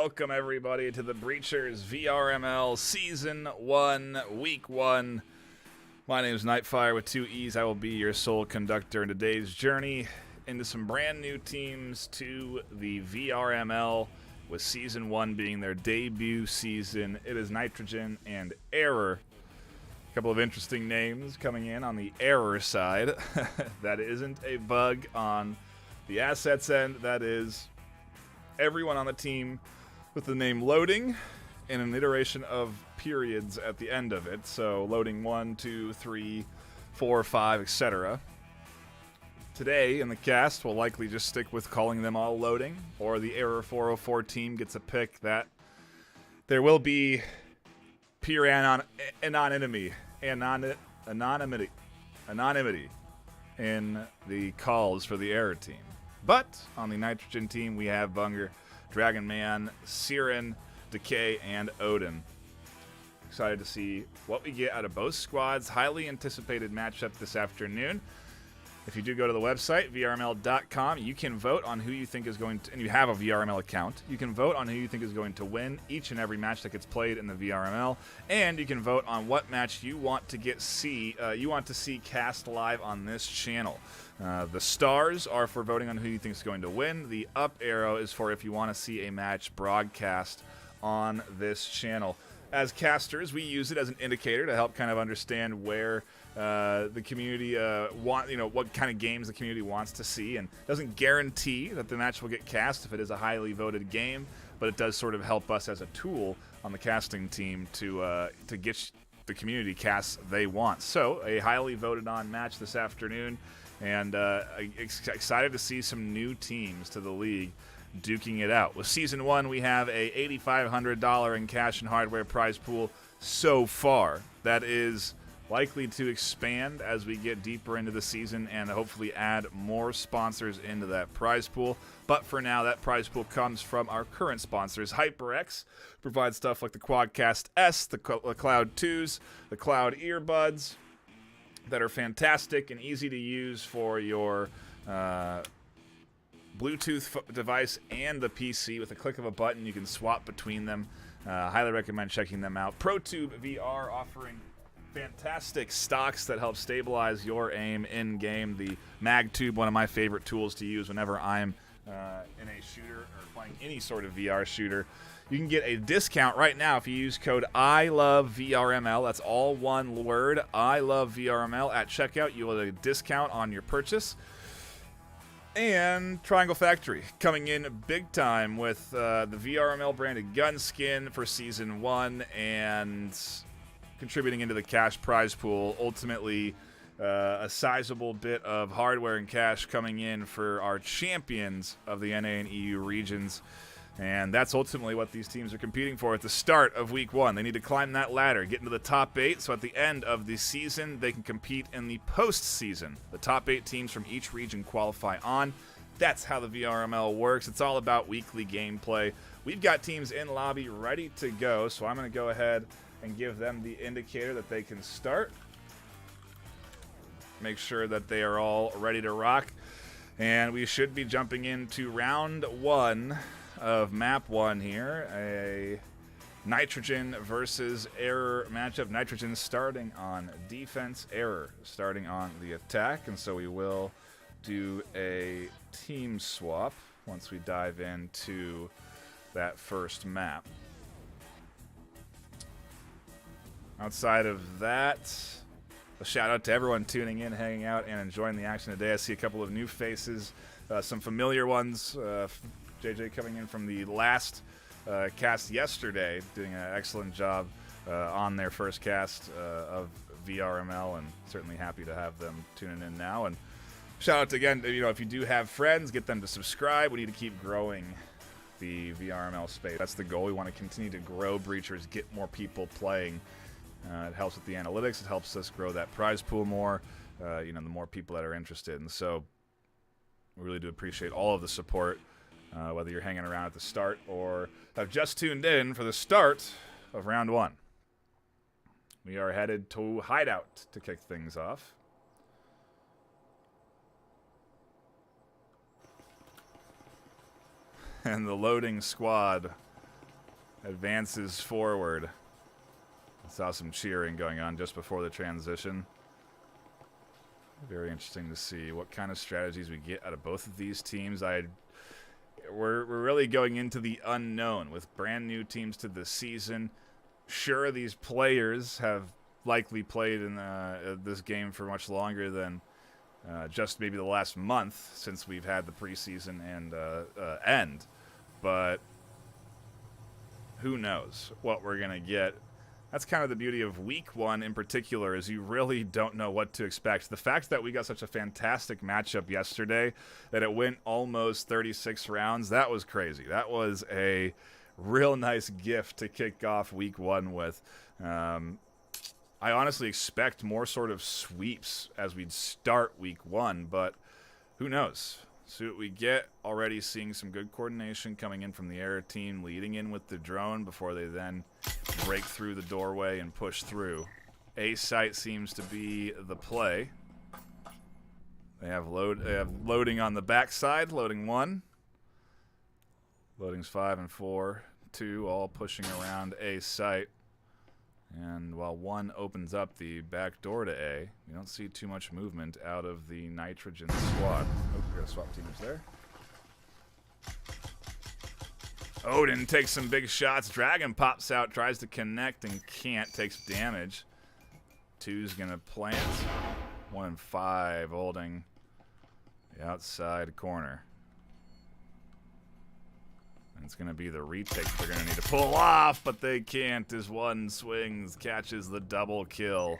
welcome everybody to the Breachers VRML Season 1, Week 1. My name is Nightfire with 2 E's. I will be your sole conductor in today's journey into some brand new teams to the VRML, with Season 1 being their debut season. It is Nitrogen and ERR. A couple of interesting names coming in on the ERR side. That isn't a bug on the assets end. That is everyone on the team with the name loading and an iteration of periods at the end of it. So loading 1, 2, 3, 4, 5, etc. Today in the cast, we'll likely just stick with calling them all loading, or the ERR0R team gets a pick that there will be pure anonymity in the calls for the ERR team. But on the Nitrogen team, we have Bunger, Dragon Man, Siren, Decay, and Odin. Excited to see what we get out of both squads. Highly anticipated matchup this afternoon. If you do go to the website, VRML.com, you can vote on who you think is going to, and you have a VRML account, you can vote on who you think is going to win each and every match that gets played in the VRML, and you can vote on what match you want to see cast live on this channel. The stars are for voting on who you think is going to win. The up arrow is for if you want to see a match broadcast on this channel. As casters, we use it as an indicator to help kind of understand where the community what kind of games the community wants to see, and doesn't guarantee that the match will get cast if it is a highly voted game, but it does sort of help us as a tool on the casting team to get the community casts they want. So a highly voted on match this afternoon, and excited to see some new teams to the league duking it out. With Season 1, we have a $8,500 in cash and hardware prize pool so far. That is likely to expand as we get deeper into the season and hopefully add more sponsors into that prize pool. But for now, that prize pool comes from our current sponsors. HyperX provides stuff like the Quadcast S, the Cloud 2s, the Cloud earbuds that are fantastic and easy to use for your Bluetooth device and the PC. With a click of a button, you can swap between them. Highly recommend checking them out. ProTube VR offering fantastic stocks that help stabilize your aim in-game. The MagTube, one of my favorite tools to use whenever I'm in a shooter or playing any sort of VR shooter. You can get a discount right now if you use code ILOVEVRML. That's all one word, ILOVEVRML. At checkout, you will get a discount on your purchase. And Triangle Factory coming in big time with the VRML branded gun skin for Season 1 and contributing into the cash prize pool. Ultimately, a sizable bit of hardware and cash coming in for our champions of the NA and EU regions. And that's ultimately what these teams are competing for at the start of Week 1. They need to climb that ladder, get into the top 8, so at the end of the season, they can compete in the postseason. The top 8 teams from each region qualify on. That's how the VRML works. It's all about weekly gameplay. We've got teams in lobby ready to go, so I'm going to go ahead and give them the indicator that they can start. Make sure that they are all ready to rock. And we should be jumping into round 1 of map 1 here, a Nitrogen versus ERR matchup. Nitrogen starting on defense, ERR starting on the attack, and so we will do a team swap once we dive into that first map. Outside of that, a shout out to everyone tuning in, hanging out, and enjoying the action today. I see a couple of new faces, some familiar ones. JJ coming in from the last cast yesterday, doing an excellent job on their first cast of VRML, and certainly happy to have them tuning in now. And shout out to, again, if you do have friends, get them to subscribe. We need to keep growing the VRML space. That's the goal. We want to continue to grow Breachers, get more people playing. It helps with the analytics. It helps us grow that prize pool more. The more people that are interested, and so we really do appreciate all of the support. Whether you're hanging around at the start or have just tuned in for the start of round 1. We are headed to Hideout to kick things off. And the loading squad advances forward. I saw some cheering going on just before the transition. Very interesting to see what kind of strategies we get out of both of these teams. We're really going into the unknown with brand new teams to the season. Sure, these players have likely played in this game for much longer than just maybe the last month since we've had the preseason and end. But who knows what we're going to get. That's kind of the beauty of week one in particular, is you really don't know what to expect. The fact that we got such a fantastic matchup yesterday, that it went almost 36 rounds, that was crazy. That was a real nice gift to kick off week one with. I honestly expect more sort of sweeps as we'd start week one, but who knows? See what we get. Already seeing some good coordination coming in from the air team, leading in with the drone before they then break through the doorway and push through. A site seems to be the play. They have loading on the backside, loading 1. Loadings 5 and 4, 2 all pushing around A site. And while 1 opens up the back door to A, we don't see too much movement out of the Nitrogen squad. Oh, we got to swap teams there. Odin takes some big shots. Dragon pops out, tries to connect and can't, takes damage. 2's going to plant. 1 and 5 holding the outside corner. And it's going to be the retake they're going to need to pull off, but they can't as 1 swings, catches the double kill.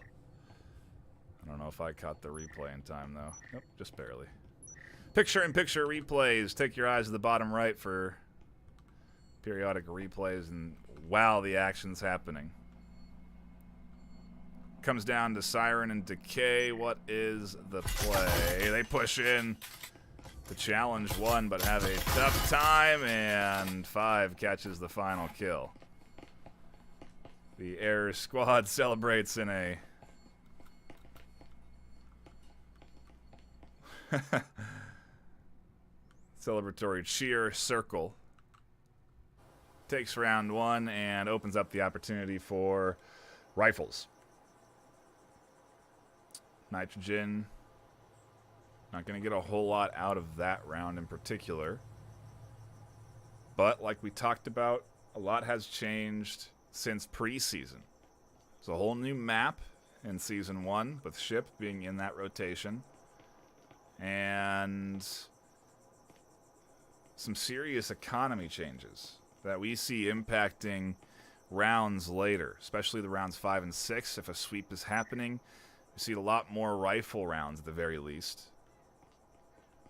I don't know if I caught the replay in time, though. Nope, just barely. Picture-in-picture replays. Take your eyes to the bottom right for periodic replays, and wow, the action's happening. Comes down to Siren and Decay. What is the play? They push in to challenge 1, but have a tough time, and 5 catches the final kill. The Air squad celebrates in a celebratory cheer circle. Takes round 1 and opens up the opportunity for rifles. Nitrogen, not going to get a whole lot out of that round in particular. But like we talked about, a lot has changed since preseason. It's a whole new map in Season 1, with Ship being in that rotation. And some serious economy changes that we see impacting rounds later, especially the rounds 5 and 6. If a sweep is happening, we see a lot more rifle rounds at the very least.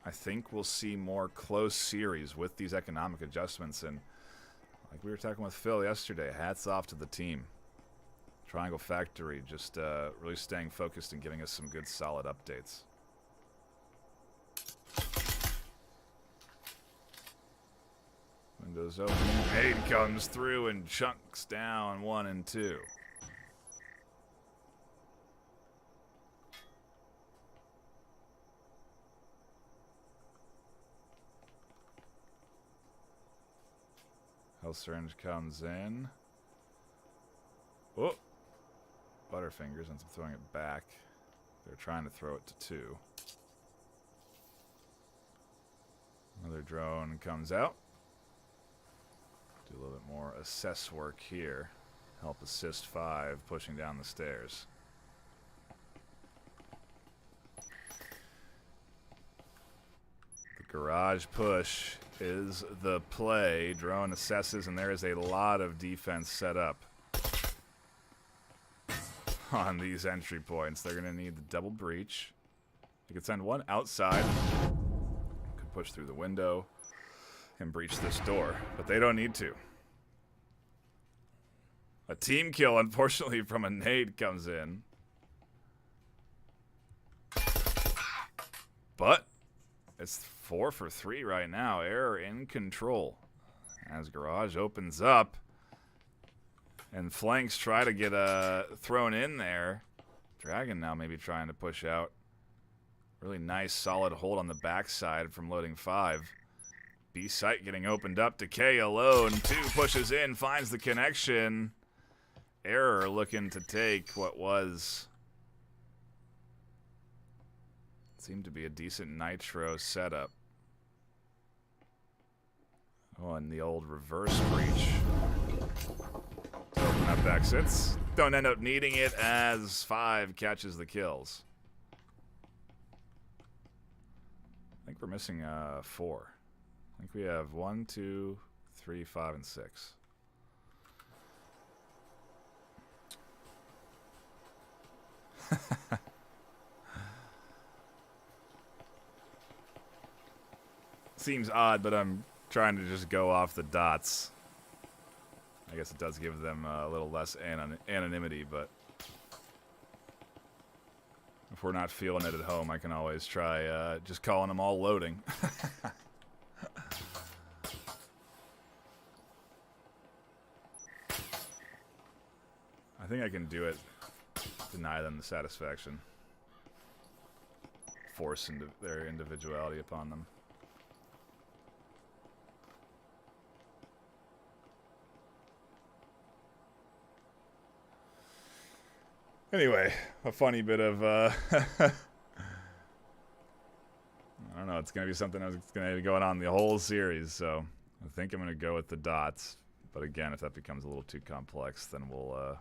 I think we'll see more close series with these economic adjustments, and like we were talking with Phil yesterday, hats off to the team. Triangle Factory just really staying focused and giving us some good solid updates. Windows open. Aid comes through and chunks down 1 and 2. Health syringe comes in. Oh! Butterfingers ends up throwing it back. They're trying to throw it to 2. Another drone comes out. Do a little bit more assess work here. Help assist 5 pushing down the stairs. The garage push is the play. Drone assesses, and there is a lot of defense set up on these entry points. They're going to need the double breach. You could send 1 outside. Could push through the window and breach this door, but they don't need to. A team kill, unfortunately, from a nade comes in. But it's 4 for 3 right now. Error in control as garage opens up and flanks try to get thrown in there. Dragon now maybe trying to push out. Really nice solid hold on the backside from loading 5. B site getting opened up. Decay alone. 2 pushes in, finds the connection. ERR0R looking to take what was seemed to be a decent nitro setup. Oh, and the old reverse breach to open up exits. Don't end up needing it as 5 catches the kills. I think we're missing 4. I think we have 1, 2, 3, 5, and 6. Seems odd, but I'm trying to just go off the dots. I guess it does give them a little less anonymity, but if we're not feeling it at home, I can always try just calling them all loading. I think I can do it. Deny them the satisfaction. Force their individuality upon them. Anyway, a funny bit of, I don't know, it's going to be something that's going to be going on the whole series, so I think I'm going to go with the dots. But again, if that becomes a little too complex, then we'll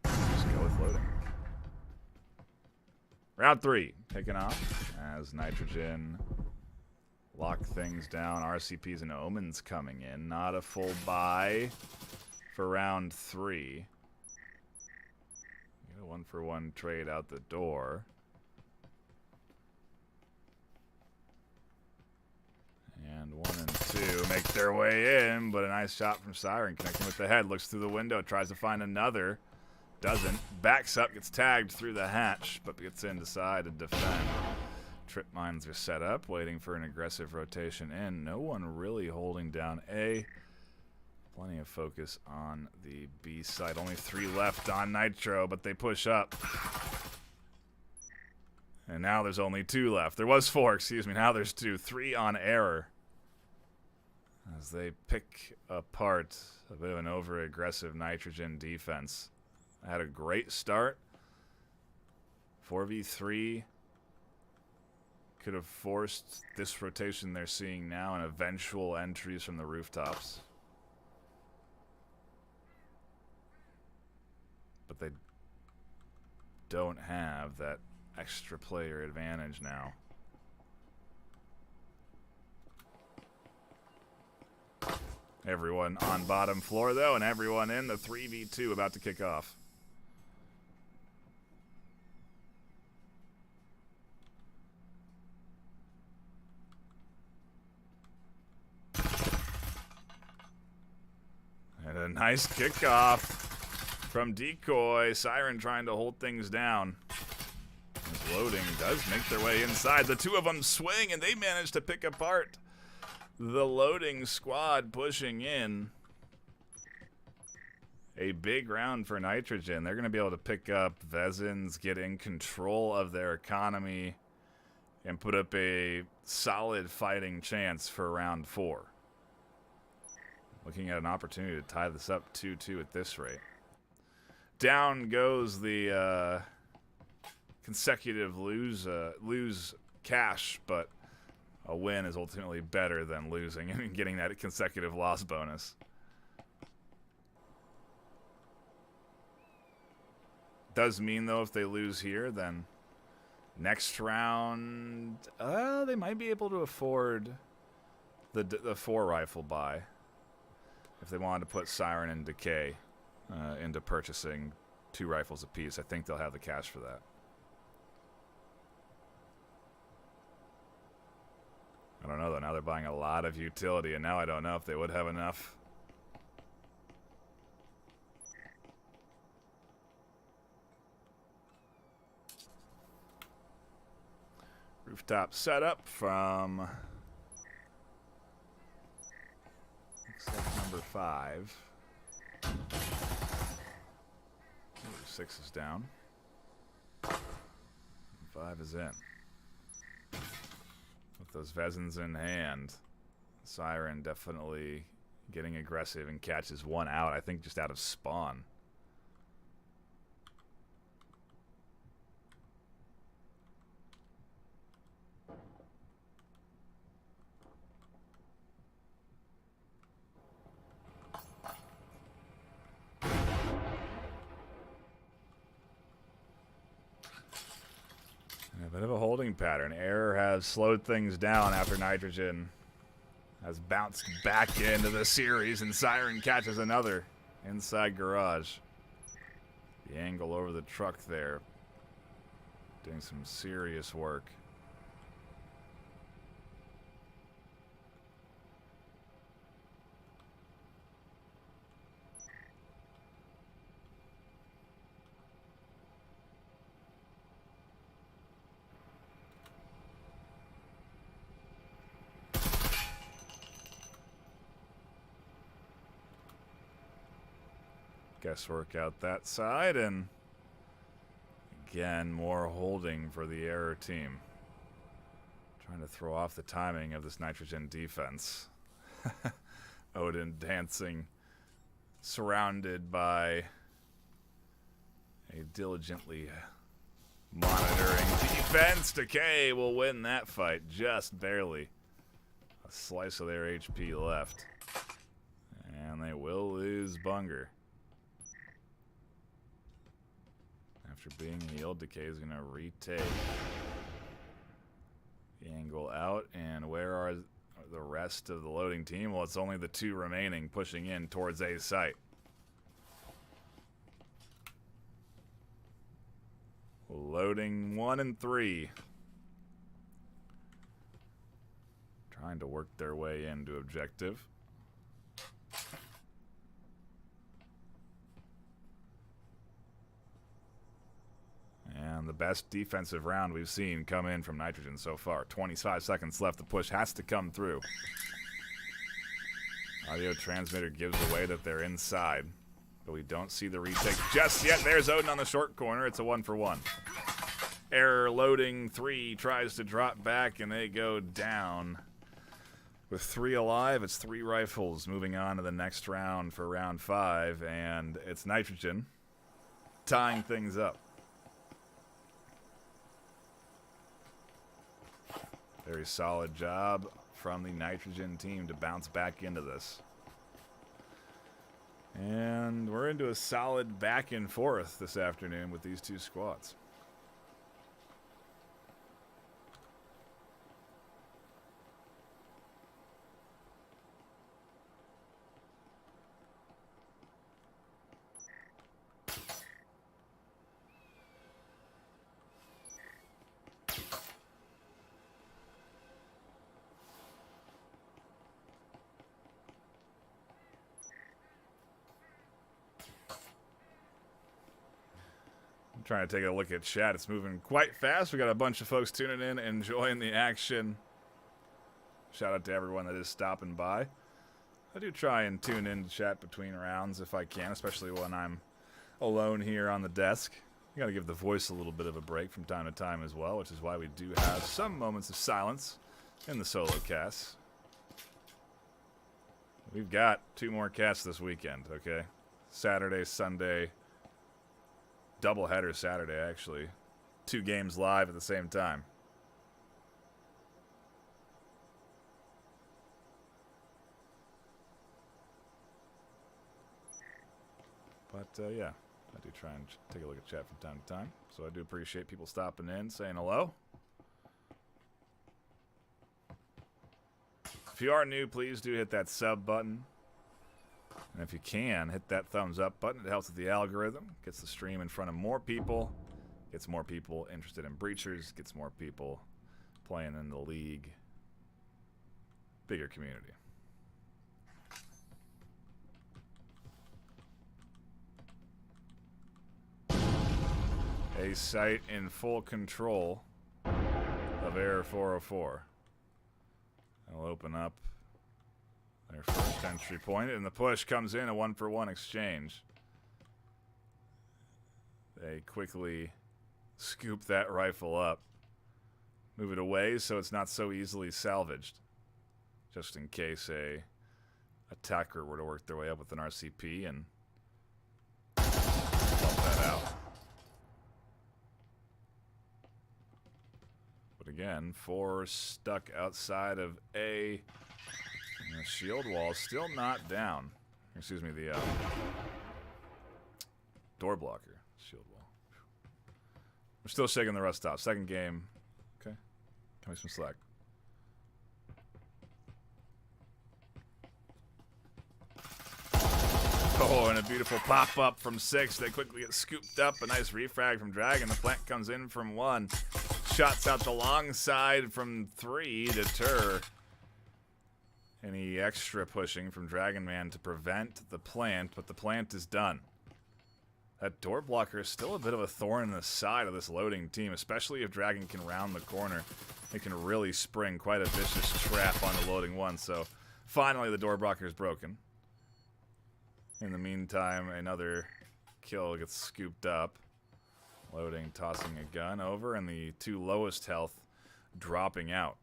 just go with loading. Round 3, kicking off as Nitrogen lock things down. RCPs and Omens coming in. Not a full buy for round 3. 1-for-1 trade out the door. And 1 and 2 make their way in, but a nice shot from Siren connecting with the head. Looks through the window, tries to find another. Doesn't. Backs up, gets tagged through the hatch, but gets in to side to defend. Trip mines are set up, waiting for an aggressive rotation in. No one really holding down A. Plenty of focus on the B side. Only 3 left on Nitro, but they push up. And now there's only 2 left. There was 4, excuse me. Now there's 2. 3 on ERR0R. As they pick apart a bit of an over-aggressive Nitrogen defense. Had a great start. 4v3. Could have forced this rotation they're seeing now and eventual entries from the rooftops. But they don't have that extra player advantage now. Everyone on bottom floor, though, and everyone in the 3v2 about to kick off. And a nice kickoff from Decoy. Siren trying to hold things down. This loading does make their way inside. The 2 of them swing, and they manage to pick apart the loading squad pushing in. A big round for Nitrogen. They're going to be able to pick up Vezins, get in control of their economy, and put up a solid fighting chance for round 4. Looking at an opportunity to tie this up 2-2 at this rate. Down goes the consecutive lose cash, but a win is ultimately better than losing and getting that consecutive loss bonus. Does mean, though, if they lose here, then next round, they might be able to afford the 4 rifle buy if they wanted to put Siren and Decay into purchasing 2 rifles apiece. I think they'll have the cash for that. I don't know, though. Now they're buying a lot of utility, and now I don't know if they would have enough. Rooftop setup from number 5. 6 is down. 5 is in. With those Vezins in hand. Siren definitely getting aggressive and catches one out, I think just out of spawn. A bit of a holding pattern. Error has slowed things down after Nitrogen has bounced back into the series, and Siren catches another inside garage. The angle over the truck there, doing some serious work. Guesswork out that side, and again, more holding for the Error team. Trying to throw off the timing of this Nitrogen defense. Odin dancing, surrounded by a diligently monitoring defense. Decay will win that fight, just barely. A slice of their HP left. And they will lose Bunger. After being healed, Decay is going to retake the angle out. And where are the rest of the loading team? Well, it's only the two remaining pushing in towards A site. Loading 1 and 3. Trying to work their way into objective. And the best defensive round we've seen come in from Nitrogen so far. 25 seconds left. The push has to come through. Audio transmitter gives away that they're inside, but we don't see the retake just yet. There's Odin on the short corner. It's a 1-for-1. Error loading 3 tries to drop back, and they go down. With 3 alive, it's 3 rifles moving on to the next round for round 5, and it's Nitrogen tying things up. Very solid job from the Nitrogen team to bounce back into this. And we're into a solid back and forth this afternoon with these two squads. Trying to take a look at chat. It's moving quite fast. We got a bunch of folks tuning in, enjoying the action. Shout out to everyone that is stopping by. I do try and tune in to chat between rounds if I can, especially when I'm alone here on the desk. You got to give the voice a little bit of a break from time to time as well, which is why we do have some moments of silence in the solo casts. We've got 2 more casts this weekend, okay? Saturday, Sunday. Doubleheader Saturday, actually. 2 games live at the same time. But, yeah, I do try and take a look at chat from time to time. So I do appreciate people stopping in, saying hello. If you are new, please do hit that sub button. And if you can, hit that thumbs up button. It helps with the algorithm. Gets the stream in front of more people. Gets more people interested in Breachers. Gets more people playing in the league. Bigger community. A site in full control of ERR0R. I'll open up their first entry point, and the push comes in, a 1-for-1 exchange. They quickly scoop that rifle up, move it away so it's not so easily salvaged. just in case a attacker were to work their way up with an RCP and help that out. But again, 4 stuck outside of A. And the shield wall still not down. Excuse me, the door blocker. Shield wall. We're still shaking the rust off. Second game. Okay. Cut me some slack. Oh, and a beautiful pop-up from 6. They quickly get scooped up. A nice refrag from Dragon. The plant comes in from 1. Shots out the long side from 3 to deter any extra pushing from Dragon Man to prevent the plant, but the plant is done. That door blocker is still a bit of a thorn in the side of this loading team, especially if Dragon can round the corner. It can really spring quite a vicious trap on the loading 1, so finally the door blocker is broken. In the meantime, another kill gets scooped up. Loading, tossing a gun over, and the 2 lowest health dropping out.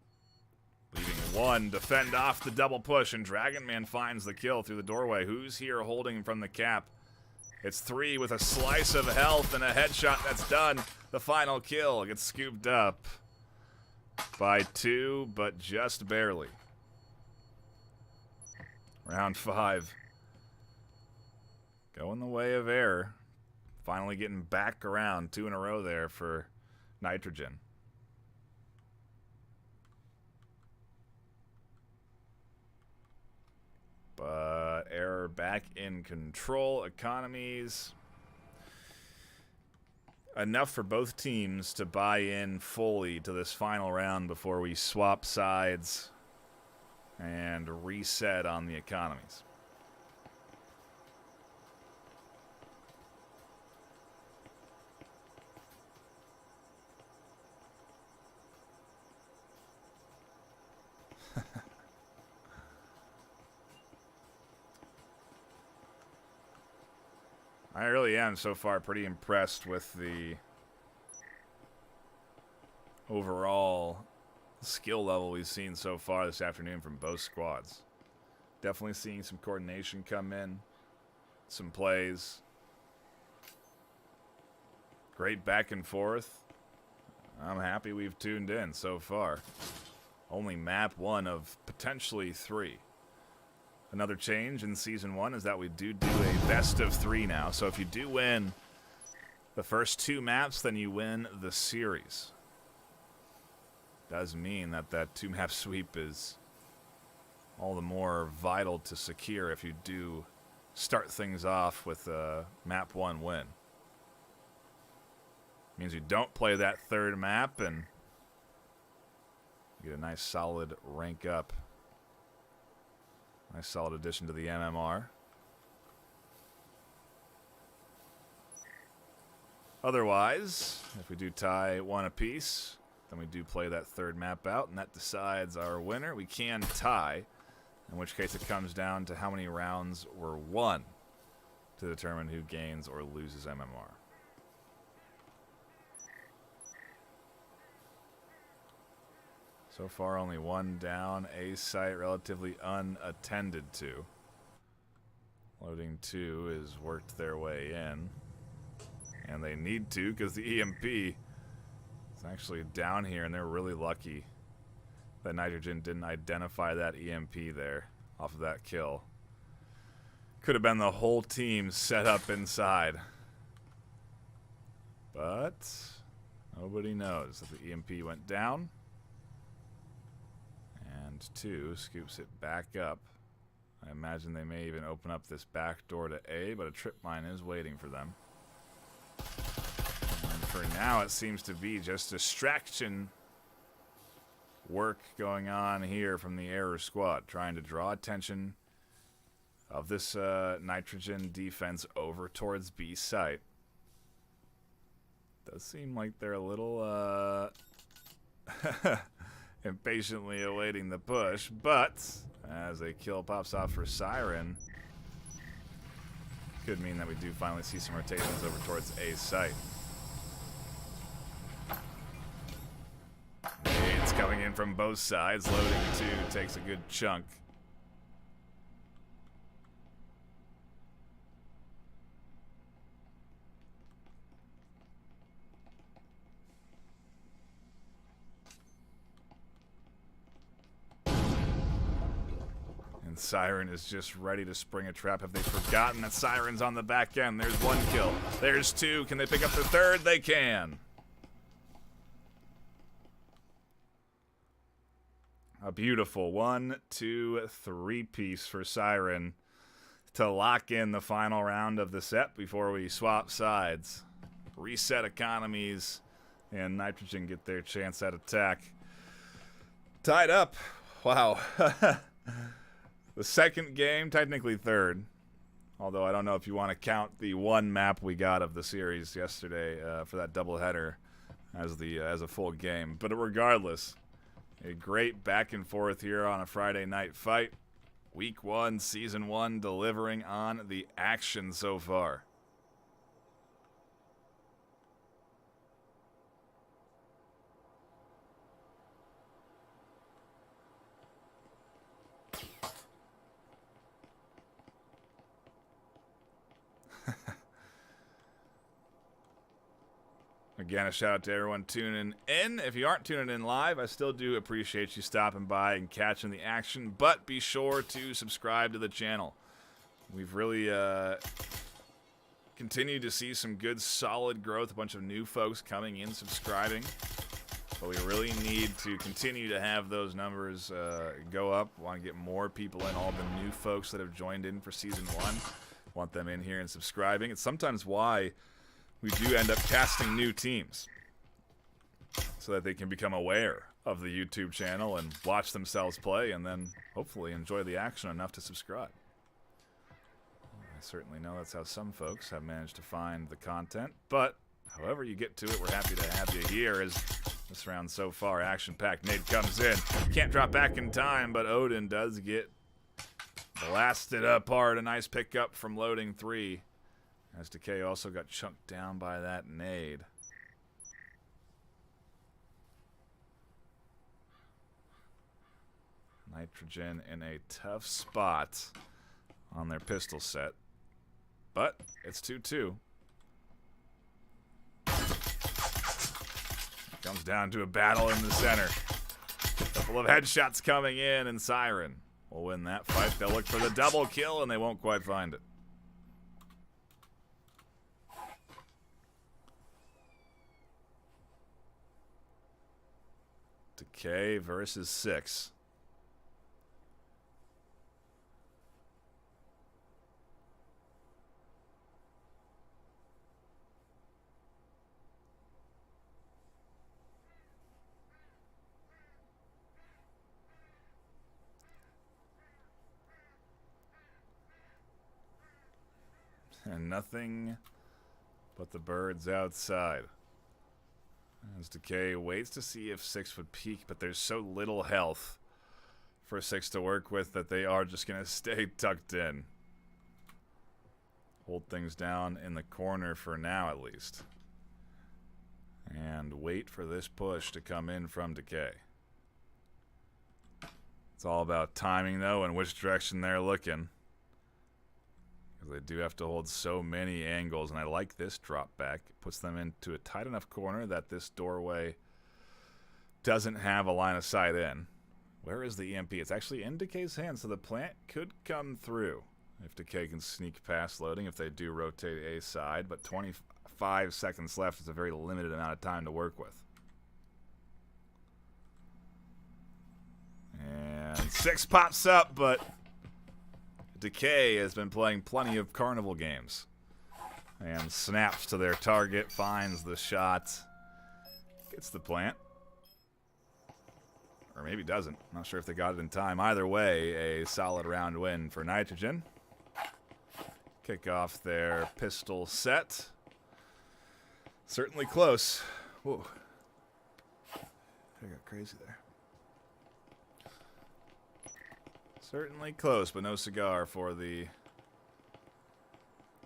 Leaving 1 to fend off the double push, and Dragon Man finds the kill through the doorway. Who's here holding from the cap? It's 3 with a slice of health and a headshot. That's done. The final kill gets scooped up by 2, but just barely. Round 5. Going the way of error. Finally getting back around 2 in a row there for Nitrogen. But error back in control. Economies. Enough for both teams to buy in fully to this final round before we swap sides and reset on the economies. I really am so far pretty impressed with the overall skill level we've seen so far this afternoon from both squads. Definitely seeing some coordination come in, some plays. Great back and forth. I'm happy we've tuned in so far. Only map 1 of potentially 3. Another change in Season 1 is that we do a best of 3 now. So if you do win the first 2 maps, then you win the series. Does mean that that 2-map sweep is all the more vital to secure if you do start things off with a map 1 win. Means you don't play that 3rd map and you get a nice solid rank up. Nice solid addition to the MMR. Otherwise, if we do tie 1 apiece, then we do play that 3rd map out, and that decides our winner. We can tie, in which case it comes down to how many rounds were won to determine who gains or loses MMR. So far, only 1 down. A site relatively unattended to. Loading 2 has worked their way in. And they need to because the EMP is actually down here, and they're really lucky that Nitrogen didn't identify that EMP there off of that kill. Could have been the whole team set up inside. But nobody knows that the EMP went down. And 2 scoops it back up. I imagine they may even open up this back door to A, but a trip mine is waiting for them. And for now, it seems to be just distraction work going on here from the Error squad, trying to draw attention of this Nitrogen defense over towards B site. Does seem like they're a little impatiently awaiting the push, but as a kill pops off for Siren, could mean that we do finally see some rotations over towards A site. It's coming in from both sides. Loading 2 takes a good chunk. And Siren is just ready to spring a trap. Have they forgotten that Siren's on the back end? There's 1 kill. There's 2. Can they pick up the 3rd? They can. A beautiful 1, 2, 3 piece for Siren to lock in the final round of the set before we swap sides. Reset economies, and Nitrogen get their chance at attack. Tied up. Wow. The second game, technically 3rd. Although I don't know if you want to count the 1 map we got of the series yesterday for that doubleheader as a full game. But regardless, a great back and forth here on a Friday night fight. Week 1, Season 1, delivering on the action so far. Again, a shout out to everyone tuning in. If you aren't tuning in live, I still do appreciate you stopping by and catching the action, but be sure to subscribe to the channel. We've really continued to see some good, solid growth, a bunch of new folks coming in, subscribing, but we really need to continue to have those numbers go up. We want to get more people in, all the new folks that have joined in for Season 1. Want them in here and subscribing. It's sometimes why we do end up casting new teams so that they can become aware of the YouTube channel and watch themselves play and then hopefully enjoy the action enough to subscribe. I certainly know that's how some folks have managed to find the content, but however you get to it, we're happy to have you here as this round so far action-packed. Nade comes in. Can't drop back in time, but Odin does get blasted apart. A nice pickup from Loading 3. As Decay also got chunked down by that nade. Nitrogen in a tough spot on their pistol set. But it's 2-2. Comes down to a battle in the center. A couple of headshots coming in, and Siren will win that fight. They'll look for the double kill, and they won't quite find it. Decay versus 6. And nothing but the birds outside. As Decay waits to see if 6 would peek, but there's so little health for 6 to work with that they are just going to stay tucked in. Hold things down in the corner for now, at least. And wait for this push to come in from Decay. It's all about timing, though, and which direction they're looking. Because they do have to hold so many angles, and I like this drop back. It puts them into a tight enough corner that this doorway doesn't have a line of sight in. Where is the EMP? It's actually in Decay's hand, so the plant could come through if Decay can sneak past Loading, if they do rotate a side. But 25 seconds left is a very limited amount of time to work with. And 6 pops up, but Decay has been playing plenty of carnival games. And snaps to their target, finds the shot, gets the plant. Or maybe doesn't. Not sure if they got it in time. Either way, a solid round win for Nitrogen. Kick off their pistol set. Certainly close. Whoa. I got crazy there. Certainly close, but no cigar for the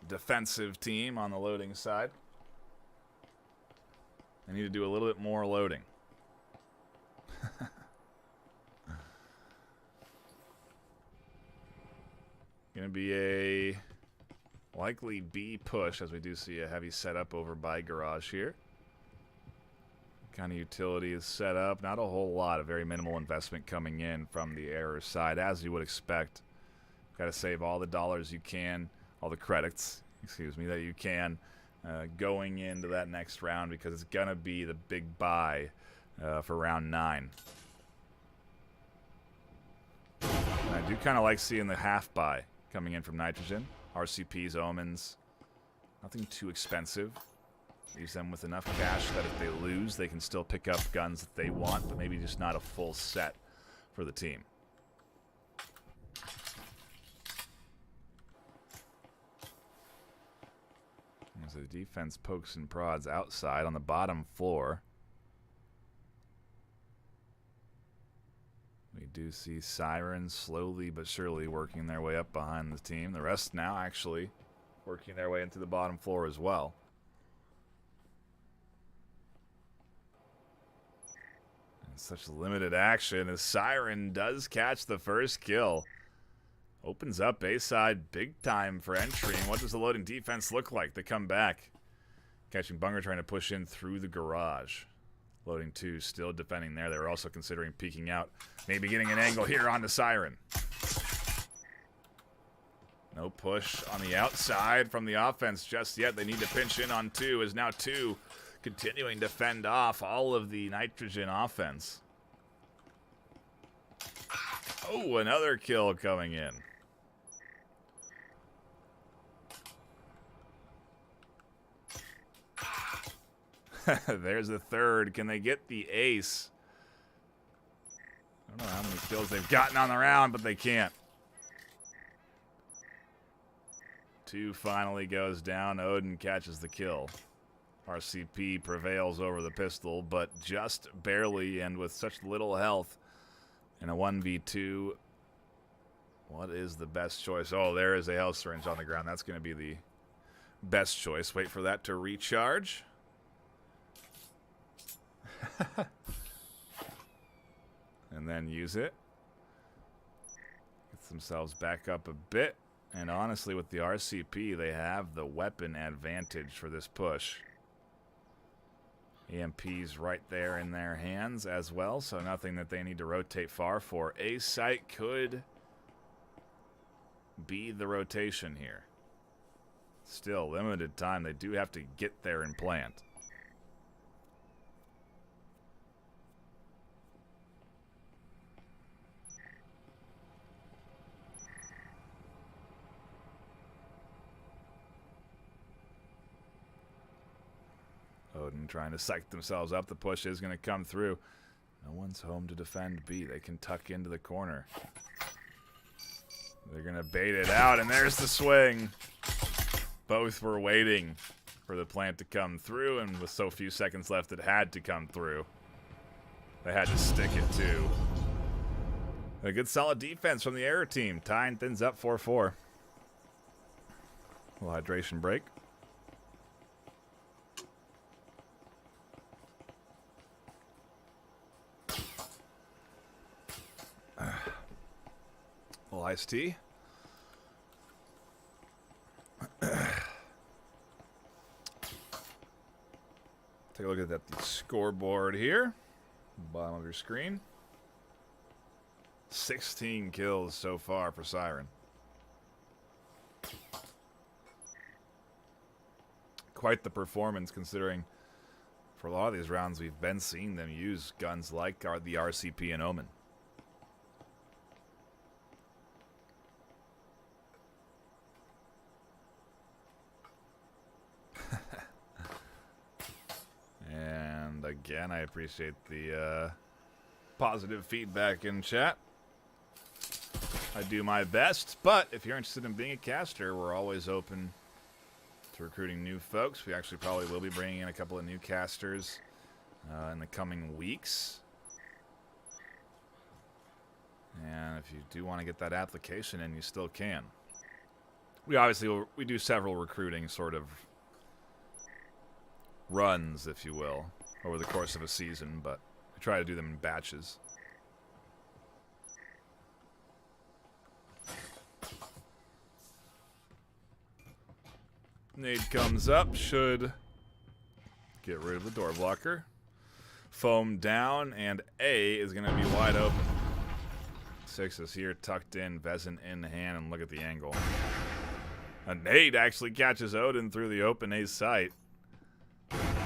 defensive team on the Loading side. They need to do a little bit more loading. be a likely B push, as we do see a heavy setup over by garage here. Kind of utility is set up. Not a whole lot. A very minimal investment coming in from the error side, as you would expect. Got to save all the dollars you can, all the credits, excuse me, that you can going into that next round, because it's going to be the big buy for round 9. And I do kind of like seeing the half buy coming in from Nitrogen. RCPs, Omens, nothing too expensive. Leaves them with enough cash that if they lose, they can still pick up guns that they want, but maybe just not a full set for the team. As the defense pokes and prods outside on the bottom floor. We do see Sirens slowly but surely working their way up behind the team. The rest now actually working their way into the bottom floor as well. And such limited action as Siren does catch the first kill. Opens up A side big time for entry. And what does the loading defense look like? They come back. Catching Bunger trying to push in through the garage. Loading 2 still defending there. They were also considering peeking out. Maybe getting an angle here on the Siren. No push on the outside from the offense just yet. They need to pinch in on 2, as now 2 continuing to fend off all of the Nitrogen offense. Oh, another kill coming in. There's a third. Can they get the ace? I don't know how many kills they've gotten on the round, but they can't. 2 finally goes down. Odin catches the kill. RCP prevails over the pistol, but just barely, and with such little health. In a 1v2, what is the best choice? Oh, there is a health syringe on the ground. That's going to be the best choice. Wait for that to recharge. And then use it. Gets themselves back up a bit. And honestly, with the RCP, they have the weapon advantage for this push. EMP's right there in their hands as well, so nothing that they need to rotate far for. A site could be the rotation here. Still, limited time. They do have to get there and plant. Odin trying to psych themselves up. The push is going to come through. No one's home to defend B. They can tuck into the corner. They're going to bait it out, and there's the swing. Both were waiting for the plant to come through, and with so few seconds left, it had to come through. They had to stick it, too. A good solid defense from the error team. Tying things up 4-4. A little hydration break. Little iced tea. Take a look at the scoreboard here. Bottom of your screen. 16 kills so far for Siren. Quite the performance, considering for a lot of these rounds we've been seeing them use guns like the RCP and Omen. And again, I appreciate the positive feedback in chat. I do my best, but if you're interested in being a caster, we're always open to recruiting new folks. We actually probably will be bringing in a couple of new casters in the coming weeks. And if you do want to get that application in, you still can. We do several recruiting sort of runs, if you will, over the course of a season, but we try to do them in batches. Nade comes up, should get rid of the door blocker. Foam down, and A is going to be wide open. 6 is here, tucked in, Vezin in hand, and look at the angle. A nade actually catches Odin through the open A sight.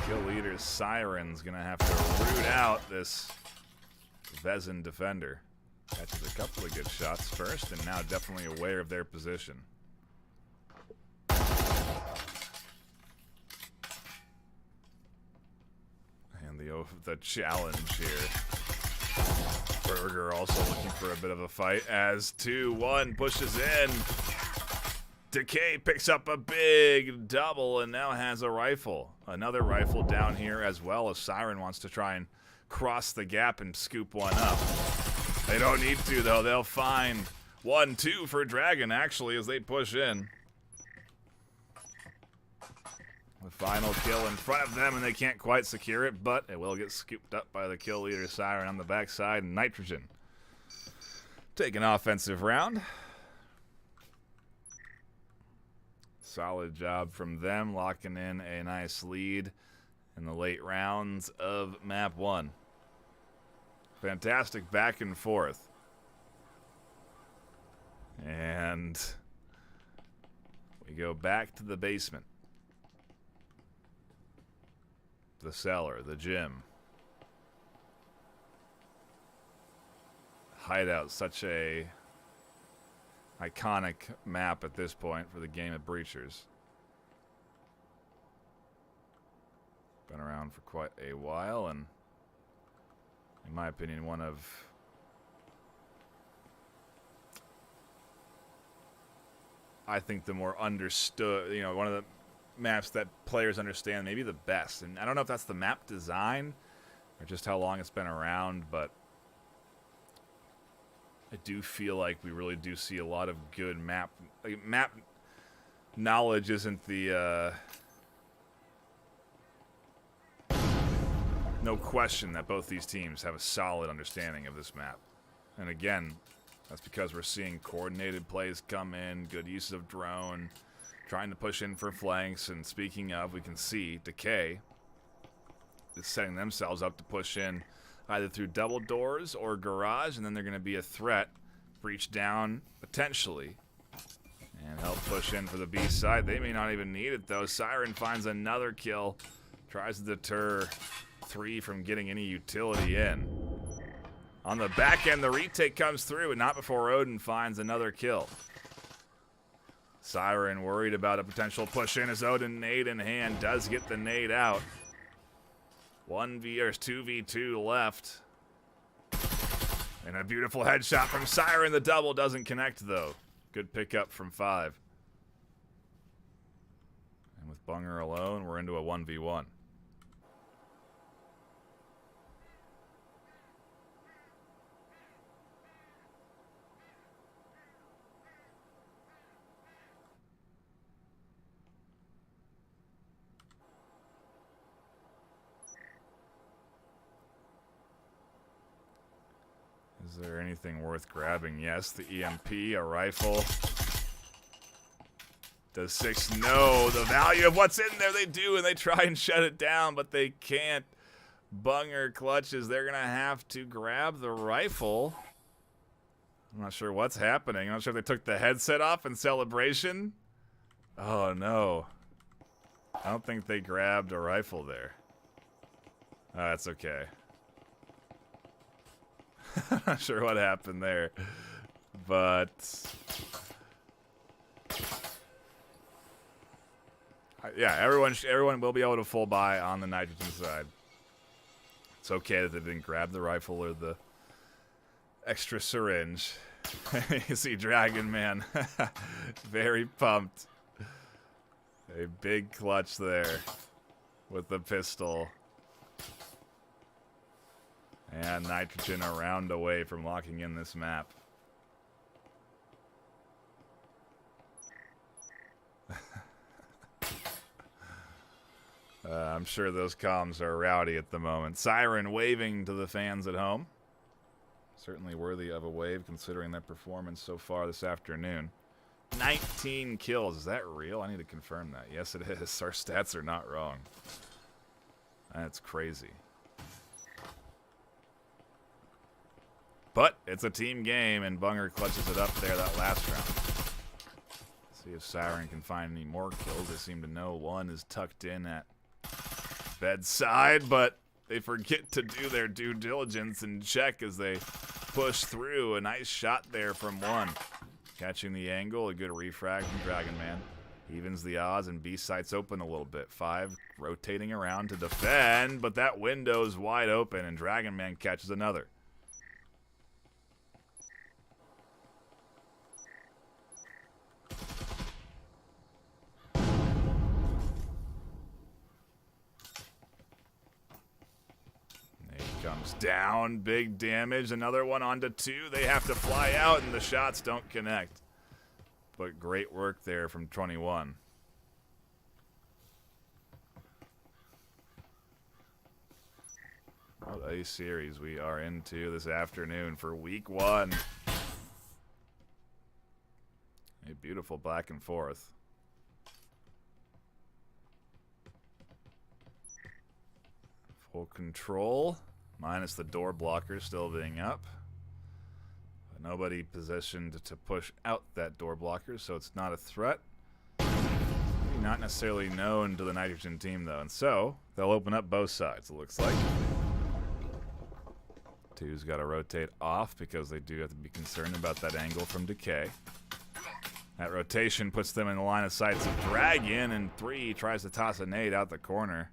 Kill leader Siren's going to have to root out this Vezin defender. Catches a couple of good shots first, and now definitely aware of their position. And the challenge here. Berger also looking for a bit of a fight as 2-1 pushes in. Decay picks up a big double and now has a rifle. Another rifle down here as well as Siren wants to try and cross the gap and scoop one up. They don't need to, though. They'll find 1-2 for Dragon, actually, as they push in. The final kill in front of them, and they can't quite secure it, but it will get scooped up by the kill leader Siren on the backside. Nitrogen take an offensive round. Solid job from them, locking in a nice lead in the late rounds of map 1. Fantastic back and forth. And we go back to the basement. The cellar, the gym. Hideout, such a iconic map at this point for the game of Breachers. Been around for quite a while, and in my opinion, one of I think the more understood, one of the maps that players understand, maybe the best. And I don't know if that's the map design or just how long it's been around, but I do feel like we really do see a lot of good map knowledge isn't the no question that both these teams have a solid understanding of this map. And again, that's because we're seeing coordinated plays come in, good use of drone, trying to push in for flanks. And speaking of, we can see Decay is setting themselves up to push in either through double doors or garage, and then they're going to be a threat. Breach down, potentially, and help push in for the B side. They may not even need it, though. Siren finds another kill, tries to deter 3 from getting any utility in. On the back end, the retake comes through, and not before Odin finds another kill. Siren worried about a potential push in as Odin, nade in hand, does get the nade out. 2v2 left. And a beautiful headshot from Siren. The double doesn't connect, though. Good pickup from 5. And with Bunger alone, we're into a 1v1. Is there anything worth grabbing? Yes, the EMP, a rifle. Does 6 know the value of what's in there? They do, and they try and shut it down, but they can't. Bunger clutches. They're going to have to grab the rifle. I'm not sure what's happening. I'm not sure if they took the headset off in celebration. Oh, no. I don't think they grabbed a rifle there. That's okay. I'm not sure what happened there, but yeah, everyone will be able to full buy on the Nitrogen side. It's okay that they didn't grab the rifle or the extra syringe. You see Dragon Man very pumped. A big clutch there with the pistol. And Nitrogen a round away from locking in this map. I'm sure those comms are rowdy at the moment. Siren waving to the fans at home. Certainly worthy of a wave considering their performance so far this afternoon. 19 kills. Is that real? I need to confirm that. Yes, it is. Our stats are not wrong. That's crazy. But it's a team game, and Bunger clutches it up there that last round. See if Siren can find any more kills. They seem to know one is tucked in at bedside, but they forget to do their due diligence and check as they push through. A nice shot there from one. Catching the angle, a good refrag from Dragon Man. Evens the odds, and B site's open a little bit. 5 rotating around to defend, but that window's wide open, and Dragon Man catches another. Comes down, big damage, another one onto 2. They have to fly out, and the shots don't connect. But great work there from 21. What a series we are into this afternoon for week 1. A beautiful back and forth. Full control. Minus the door blocker still being up. But nobody positioned to push out that door blocker, so it's not a threat. Maybe not necessarily known to the Nitrogen team, though. And so, they'll open up both sides, it looks like. 2's got to rotate off because they do have to be concerned about that angle from Decay. That rotation puts them in the line of sight of Dragon, and 3 tries to toss a nade out the corner.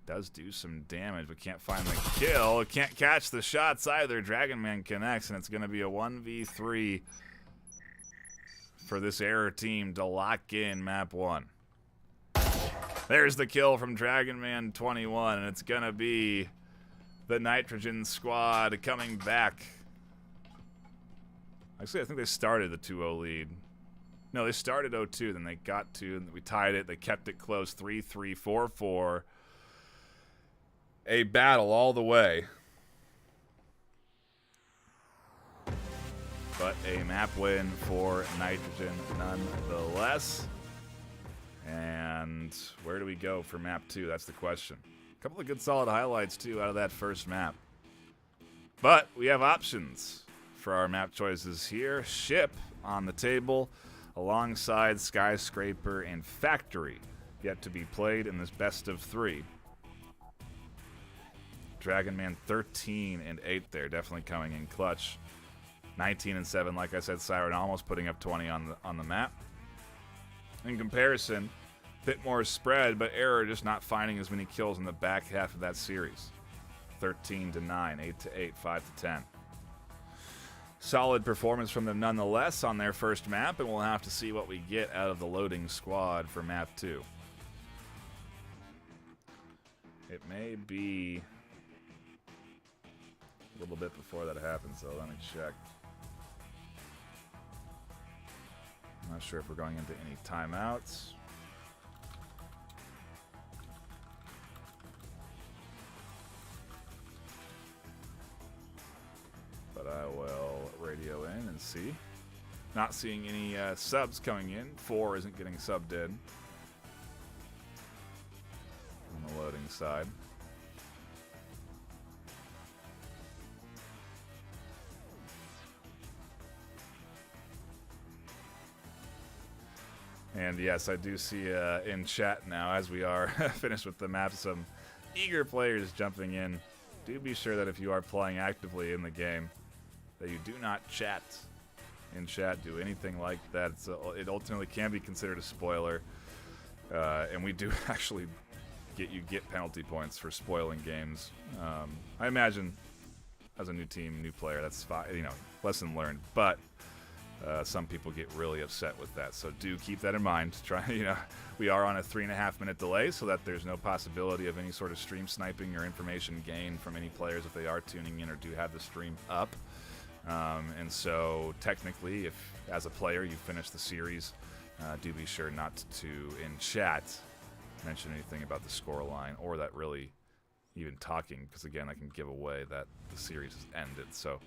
Does do some damage, but can't find the kill. Can't catch the shots either. Dragon Man connects, and it's going to be a 1v3 for this error team to lock in map 1. There's the kill from Dragon Man 21, and it's going to be the Nitrogen squad coming back. Actually, I think they started the 2-0 lead. No, they started 0-2, then they got 2, and we tied it. They kept it close, 3-3, 4-4. A battle all the way. But a map win for Nitrogen nonetheless. And where do we go for map 2? That's the question. A couple of good solid highlights, too, out of that first map. But we have options for our map choices here. Ship on the table alongside Skyscraper and Factory, yet to be played in this best of 3. Dragon Man 13 and 8 there, definitely coming in clutch. 19 and 7, like I said, Siren almost putting up 20 on the map. In comparison, a bit more spread, but Error just not finding as many kills in the back half of that series. 13 to 9, 8 to 8, 5 to 10. Solid performance from them nonetheless on their first map, and we'll have to see what we get out of the loading squad for map 2. It may be a little bit before that happens, so let me check. I'm not sure if we're going into any timeouts. But I will radio in and see. Not seeing any subs coming in. 4 isn't getting subbed in on the loading side. And yes, I do see in chat now, as we are finished with the map, some eager players jumping in. Do be sure that if you are playing actively in the game, that you do not chat in chat, do anything like that. It ultimately can be considered a spoiler, and we do actually get penalty points for spoiling games. I imagine, as a new team, new player, that's fine, lesson learned. But some people get really upset with that, so do keep that in mind. We are on a 3.5-minute delay, so that there's no possibility of any sort of stream sniping or information gained from any players if they are tuning in or do have the stream up. And so technically, if as a player you finish the series, do be sure not to in chat mention anything about the score line or that really even talking, because again, that can give away that the series has ended. So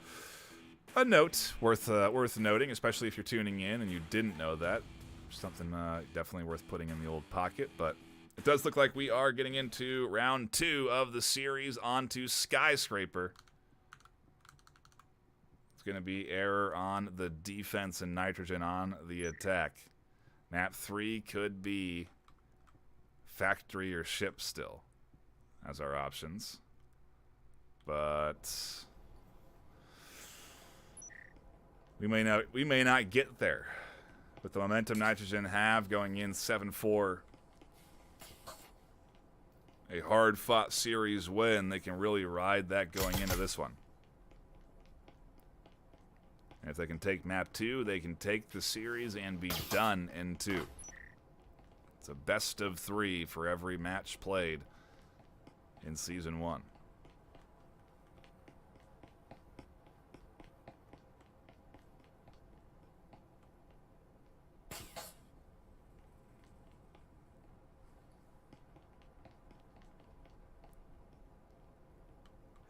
A note worth noting, especially if you're tuning in and you didn't know that. Something definitely worth putting in the old pocket, but it does look like we are getting into round 2 of the series onto Skyscraper. It's going to be error on the defense and nitrogen on the attack. Map 3 could be factory or ship still as our options. But we may not get there. With the momentum nitrogen have going in 7-4. A hard-fought series win. They can really ride that going into this one. And if they can take map 2, they can take the series and be done in 2. It's a best of 3 for every match played in Season 1.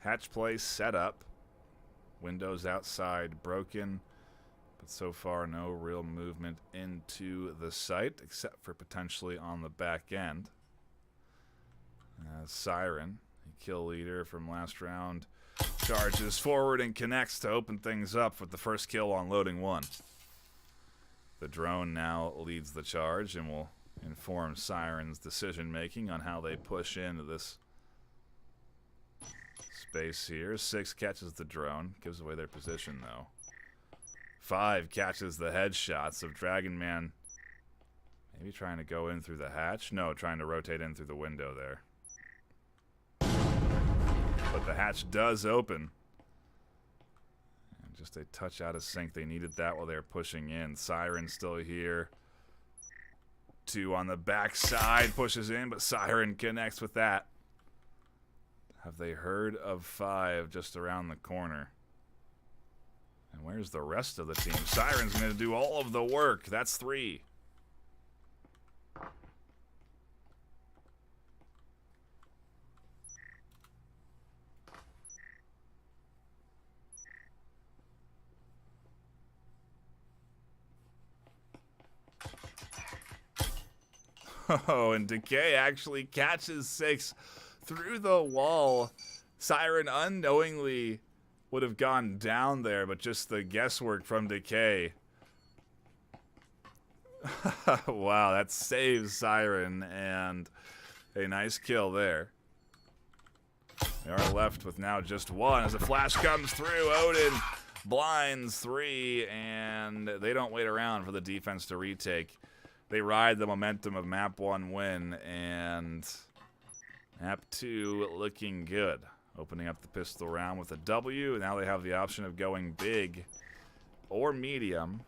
Hatch play set up. Windows outside broken, but so far no real movement into the site except for potentially on the back end. Siren, the kill leader from last round, charges forward and connects to open things up with the first kill on loading 1. The drone now leads the charge and will inform Siren's decision making on how they push into this space here. 6 catches the drone, gives away their position though. 5 catches the headshots of Dragon Man. Maybe trying to go in through the hatch? No, trying to rotate in through the window there. But the hatch does open. And just a touch out of sync. They needed that while they were pushing in. Siren still here. 2 on the backside, pushes in, but Siren connects with that. Have they heard of 5 just around the corner? And where's the rest of the team? Siren's going to do all of the work. That's 3. Oh, and Decay actually catches 6 through the wall. Siren unknowingly would have gone down there, but just the guesswork from Decay. Wow, that saves Siren, and a nice kill there. They are left with now just 1 as a flash comes through. Odin blinds 3, and they don't wait around for the defense to retake. They ride the momentum of map 1 win, and map 2 looking good. Opening up the pistol round with a W. Now they have the option of going big or medium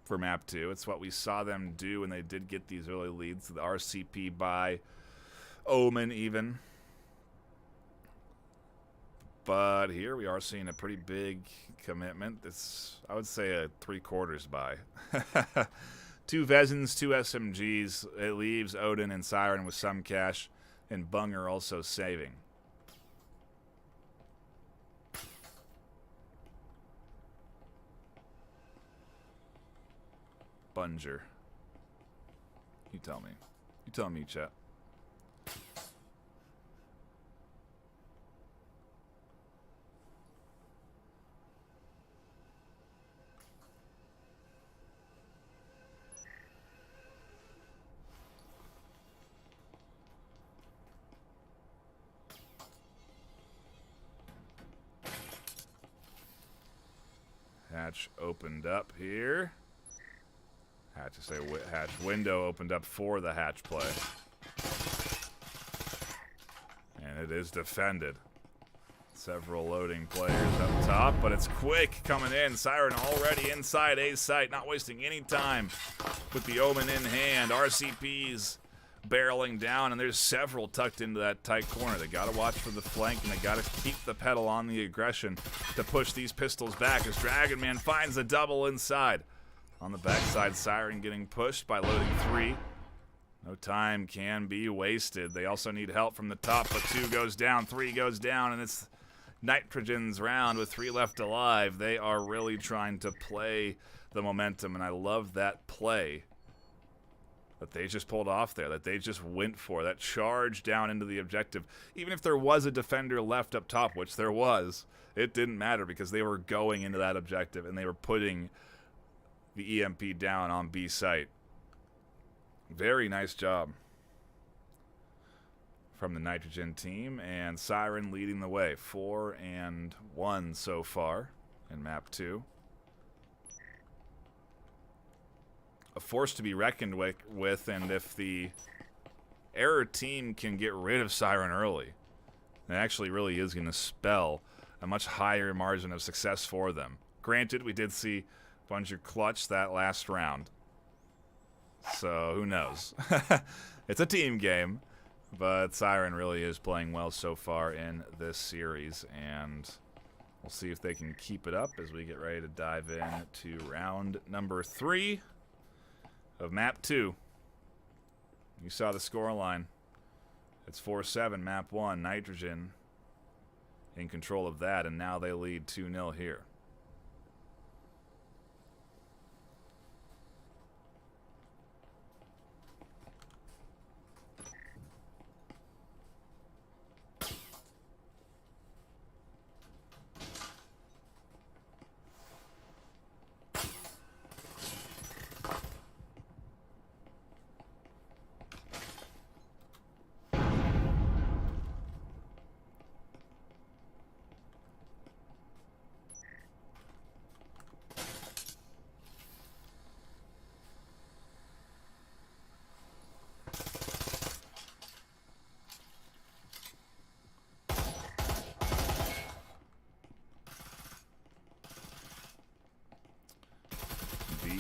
for map 2. It's what we saw them do when they did get these early leads. The RCP by Omen even. But here we are seeing a pretty big commitment. It's, I would say, a 3/4 buy. 2 Vezins, 2 SMGs. It leaves Odin and Siren with some cash, and Bunger also saving. Bunger. You tell me. You tell me, chat. Hatch opened up here. Hatch window opened up for the hatch play. And it is defended. Several loading players up top, but it's quick coming in. Siren already inside A site, not wasting any time with the Omen in hand. RCPs barreling down, and there's several tucked into that tight corner. They got to watch for the flank, and they got to keep the pedal on the aggression to push these pistols back as Dragon Man finds a double inside. On the backside, Siren getting pushed by loading 3. No time can be wasted. They also need help from the top, but 2 goes down, 3 goes down, and it's Nitrogen's round with 3 left alive. They are really trying to play the momentum, and I love that play that they just pulled off there, that they just went for, that charge down into the objective. Even if there was a defender left up top, which there was, it didn't matter because they were going into that objective and they were putting the EMP down on B site. Very nice job from the Nitrogen team, and Siren leading the way. 4-1 so far in map 2. A force to be reckoned with, and if the Error team can get rid of Siren early, it actually really is going to spell a much higher margin of success for them. Granted, we did see Buncher clutch that last round, so who knows? It's a team game, but Siren really is playing well so far in this series, and we'll see if they can keep it up as we get ready to dive in to round number 3 of map 2. You saw the scoreline. It's 4-7, map 1. Nitrogen in control of that, and now they lead 2-0 here.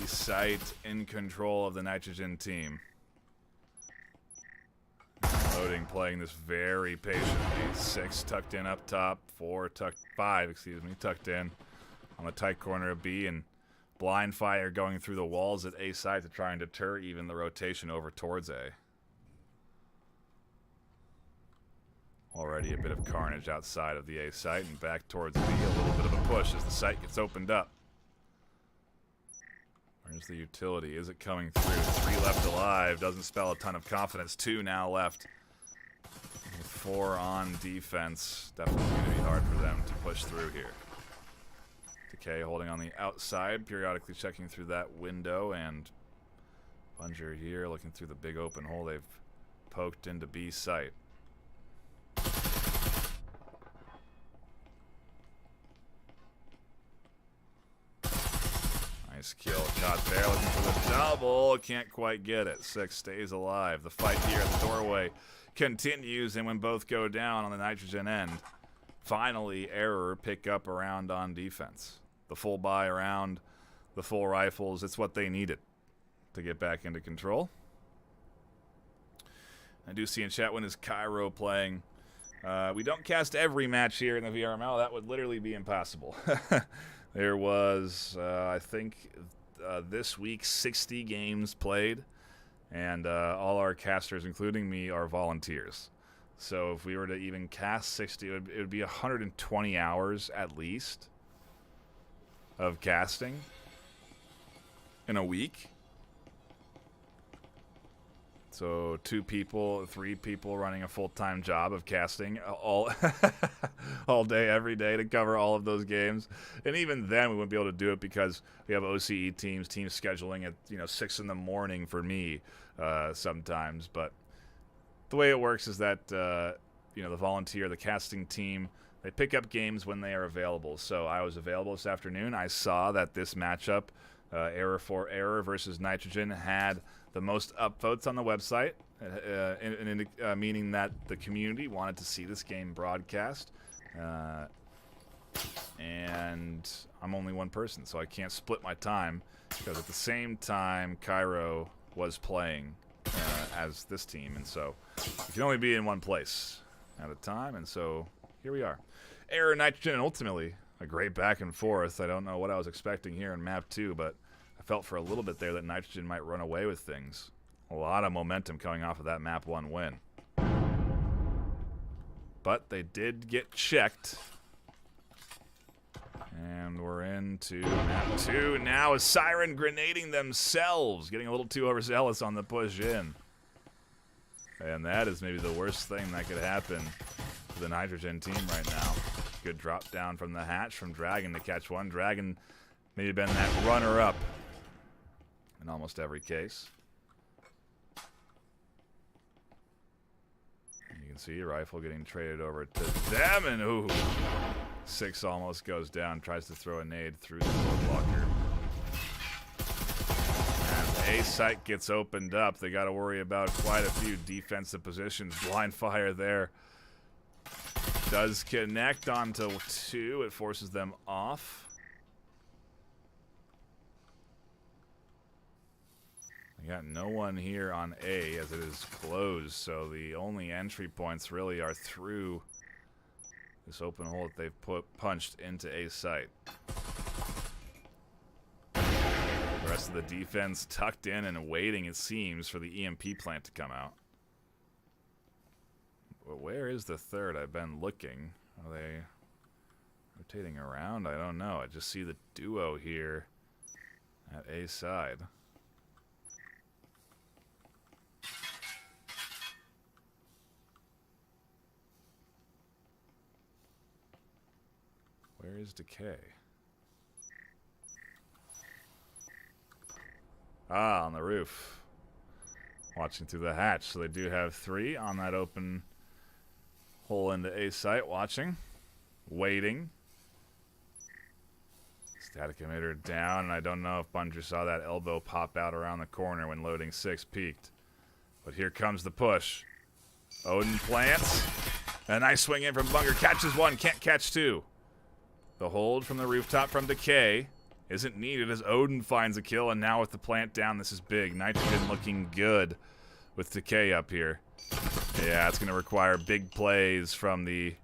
Site in control of the Nitrogen team. Loading, playing this very patiently. 6 tucked in up top, 5, excuse me, tucked in on the tight corner of B, and blind fire going through the walls at A site to try and deter even the rotation over towards A. Already a bit of carnage outside of the A site and back towards B. A little bit of a push as the site gets opened up. Where's the utility? Is it coming through? 3 left alive. Doesn't spell a ton of confidence. 2 now left. 4 on defense. Definitely going to be hard for them to push through here. Decay holding on the outside, periodically checking through that window, and Buncher here looking through the big open hole they've poked into B site. Nice kill. Shot there, looking for the double. Can't quite get it. 6 stays alive. The fight here at the doorway continues, and when both go down on the Nitrogen end, finally Error pick up a round on defense. The full buy around, the full rifles, it's what they needed to get back into control. I do see in chat, when is Cairo playing? We don't cast every match here in the VRML. That would literally be impossible. There was, I think, this week 60 games played, and all our casters, including me, are volunteers. So if we were to even cast 60, it would be 120 hours at least of casting in a week. So 2 people, 3 people running a full-time job of casting all all day, every day to cover all of those games. And even then, we wouldn't be able to do it because we have OCE teams, team scheduling at 6 in the morning for me sometimes. But the way it works is that the volunteer, the casting team, they pick up games when they are available. So I was available this afternoon. I saw that this matchup, ERR0R versus Nitrogen, had the most upvotes on the website, meaning that the community wanted to see this game broadcast. And I'm only one person, so I can't split my time, because at the same time, Cairo was playing as this team, and so you can only be in one place at a time, and so here we are. Error, Nitrogen, and ultimately a great back and forth. I don't know what I was expecting here in map 2, but I felt for a little bit there that Nitrogen might run away with things. A lot of momentum coming off of that map 1 win. But they did get checked And we're into map 2 now. Is Siren grenading themselves, getting a little too overzealous on the push in. And that is maybe the worst thing that could happen to the Nitrogen team right now. Good drop down from the hatch from Dragon to catch one. Dragon maybe been that runner-up in almost every case. You can see Rifle getting traded over to them, and ooh, 6 almost goes down, tries to throw a nade through the blocker. And A site gets opened up. They got to worry about quite a few defensive positions. Blind fire there. Does connect onto 2. It forces them off. We got no one here on A as it is closed, so the only entry points really are through this open hole that they've punched into A site. The rest of the defense tucked in and waiting, it seems, for the EMP plant to come out. But where is the third? I've been looking. Are they rotating around? I don't know. I just see the duo here at A side. Where is Decay? Ah, on the roof. Watching through the hatch. So they do have 3 on that open hole into A site. Watching. Waiting. Static emitter down. And I don't know if Bunger saw that elbow pop out around the corner when loading 6 peaked. But here comes the push. Odin plants. A nice swing in from Bunger. Catches 1. Can't catch 2. The hold from the rooftop from Decay isn't needed as Odin finds a kill, and now with the plant down, this is big. Nitrogen looking good with Decay up here. Yeah, it's going to require big plays from the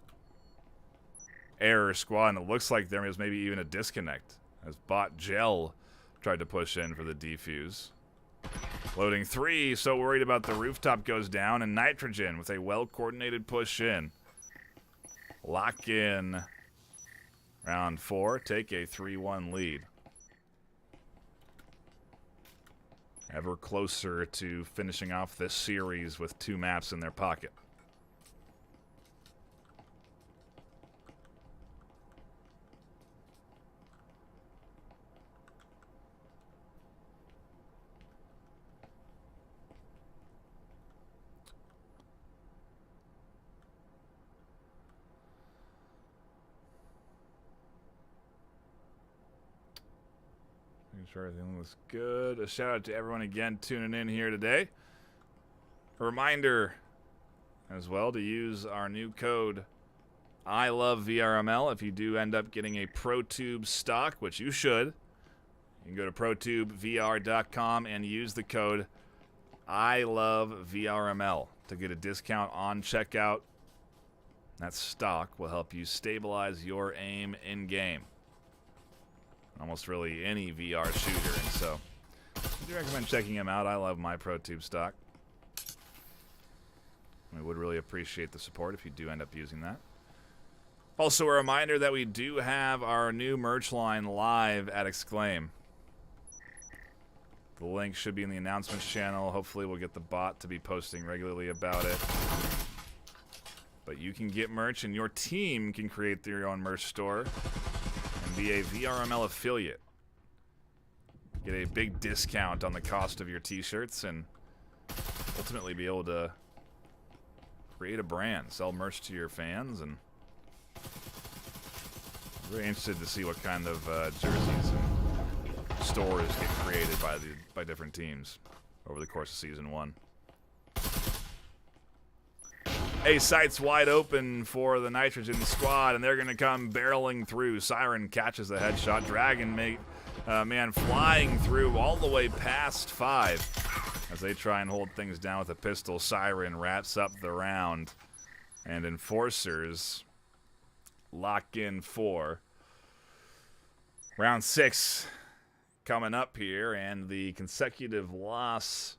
ERR squad, and it looks like there is maybe even a disconnect as Bot Gel tried to push in for the defuse. Loading 3, so worried about the rooftop goes down, and Nitrogen with a well-coordinated push in. Lock in. Round 4, take a 3-1 lead. Ever closer to finishing off this series with 2 maps in their pocket. Making sure everything looks good. A shout out to everyone again tuning in here today. A reminder as well to use our new code I love VRML if you do end up getting a ProTube stock, which you should. You can go to protubevr.com and use the code I love VRML to get a discount on checkout. That stock will help you stabilize your aim in game. Almost really any VR shooter, and so I do recommend checking him out. I love my ProTube stock. We would really appreciate the support if you do end up using that. Also, a reminder that we do have our new merch line live at Exclaim. The link should be in the announcements channel. Hopefully we'll get the bot to be posting regularly about it. But you can get merch, and your team can create their own merch store and be a VRML affiliate. Get a big discount on the cost of your t-shirts and ultimately be able to create a brand, sell merch to your fans, and I'm really interested to see what kind of jerseys and stores get created by different teams over the course of Season 1. A site's wide open for the Nitrogen squad, and they're going to come barreling through. Siren catches the headshot. Dragon man flying through all the way past 5 as they try and hold things down with a pistol. Siren wraps up the round, and Enforcers lock in 4. Round 6 coming up here, and the consecutive loss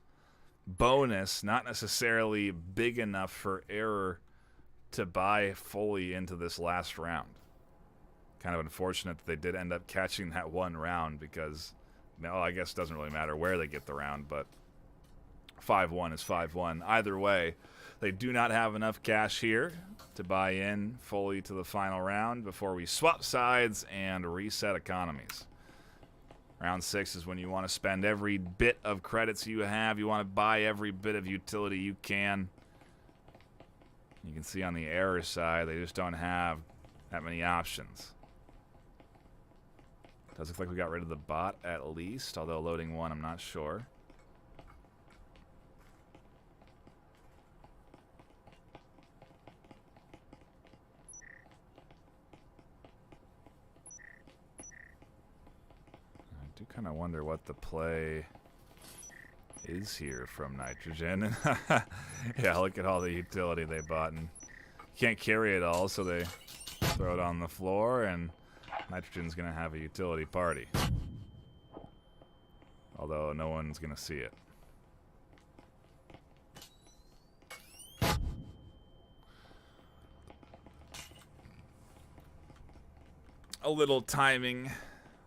bonus not necessarily big enough for ERR to buy fully into this last round. Kind of unfortunate that they did end up catching that one round because, well, I guess it doesn't really matter where they get the round, but 5-1 is 5-1. Either way, they do not have enough cash here to buy in fully to the final round before we swap sides and reset economies. Round 6 is when you want to spend every bit of credits you have. You want to buy every bit of utility you can. You can see on the error side, they just don't have that many options. Does look like we got rid of the bot at least, although loading one, I'm not sure. I do kind of wonder what the play is here from Nitrogen. Yeah, look at all the utility they bought, and can't carry it all, so they throw it on the floor, and Nitrogen's gonna have a utility party. Although no one's gonna see it. A little timing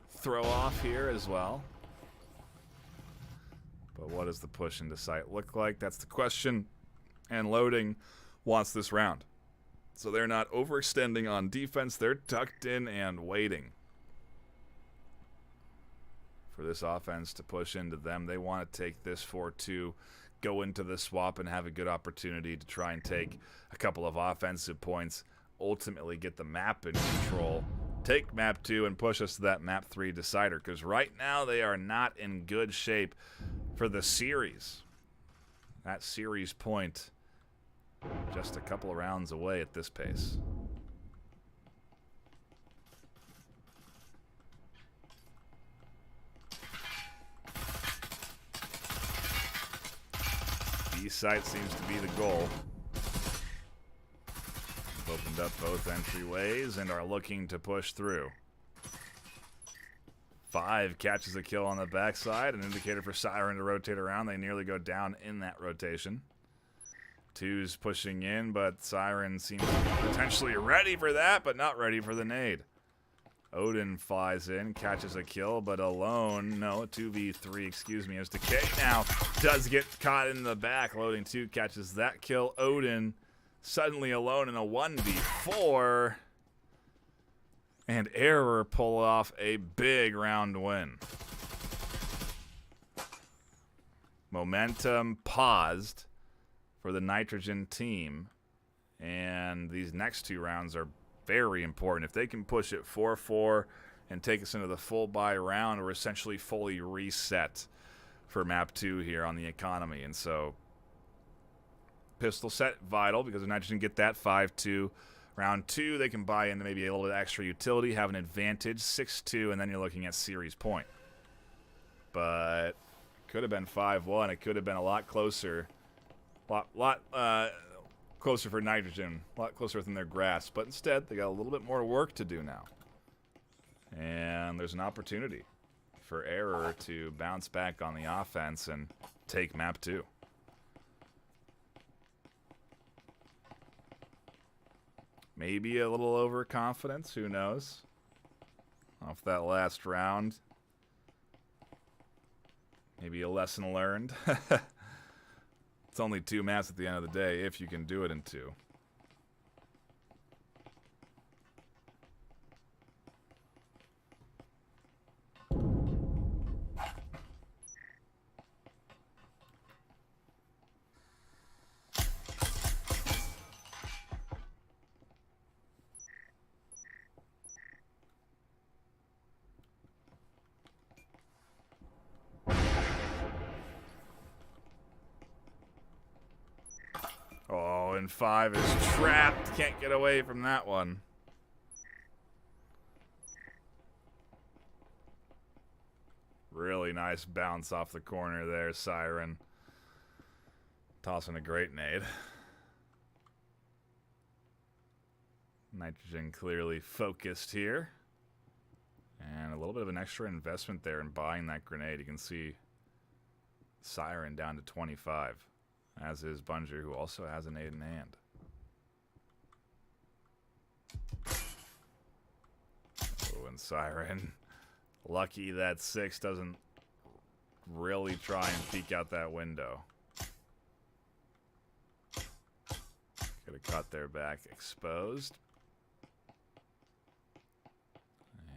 throw off here as well. But what does the push into sight look like? That's the question. And loading wants this round. So they're not overextending on defense. They're tucked in and waiting for this offense to push into them. They want to take this 4-2, go into the swap, and have a good opportunity to try and take a couple of offensive points, ultimately get the map in control, take map 2, and push us to that map 3 decider. Because right now they are not in good shape for the series. That series point just a couple of rounds away at this pace. B site seems to be the goal. We've opened up both entryways and are looking to push through. 5 catches a kill on the backside, an indicator for Siren to rotate around. They nearly go down in that rotation. 2's pushing in, but Siren seems to be potentially ready for that, but not ready for the nade. Odin flies in, catches a kill, but alone. No, 2v3, excuse me, as Decay now does get caught in the back. Loading 2 catches that kill. Odin suddenly alone in a 1v4. And ERR0R pull off a big round win. Momentum paused for the Nitrogen team, and these next 2 rounds are very important. If they can push it 4-4 and take us into the full buy round, we're essentially fully reset for map 2 here on the economy. And so pistol set vital, because if Nitrogen get that 5-2, round 2 they can buy into maybe a little bit extra utility, have an advantage, 6-2, and then you're looking at series point. But could have been 5-1. It could have been a lot closer. Lot closer for Nitrogen, a lot closer within their grasp, but instead they got a little bit more work to do now. And there's an opportunity for ERR0R to bounce back on the offense and take map 2. Maybe a little overconfidence, who knows? Off that last round. Maybe a lesson learned. It's only 2 maps at the end of the day, if you can do it in 2. Oh, and 5 is trapped. Can't get away from that one. Really nice bounce off the corner there, Siren. Tossing a great nade. Nitrogen clearly focused here. And a little bit of an extra investment there in buying that grenade. You can see Siren down to 25. As is Bunger, who also has a nade in hand. and Siren. Lucky that 6 doesn't really try and peek out that window. Could have caught their back exposed.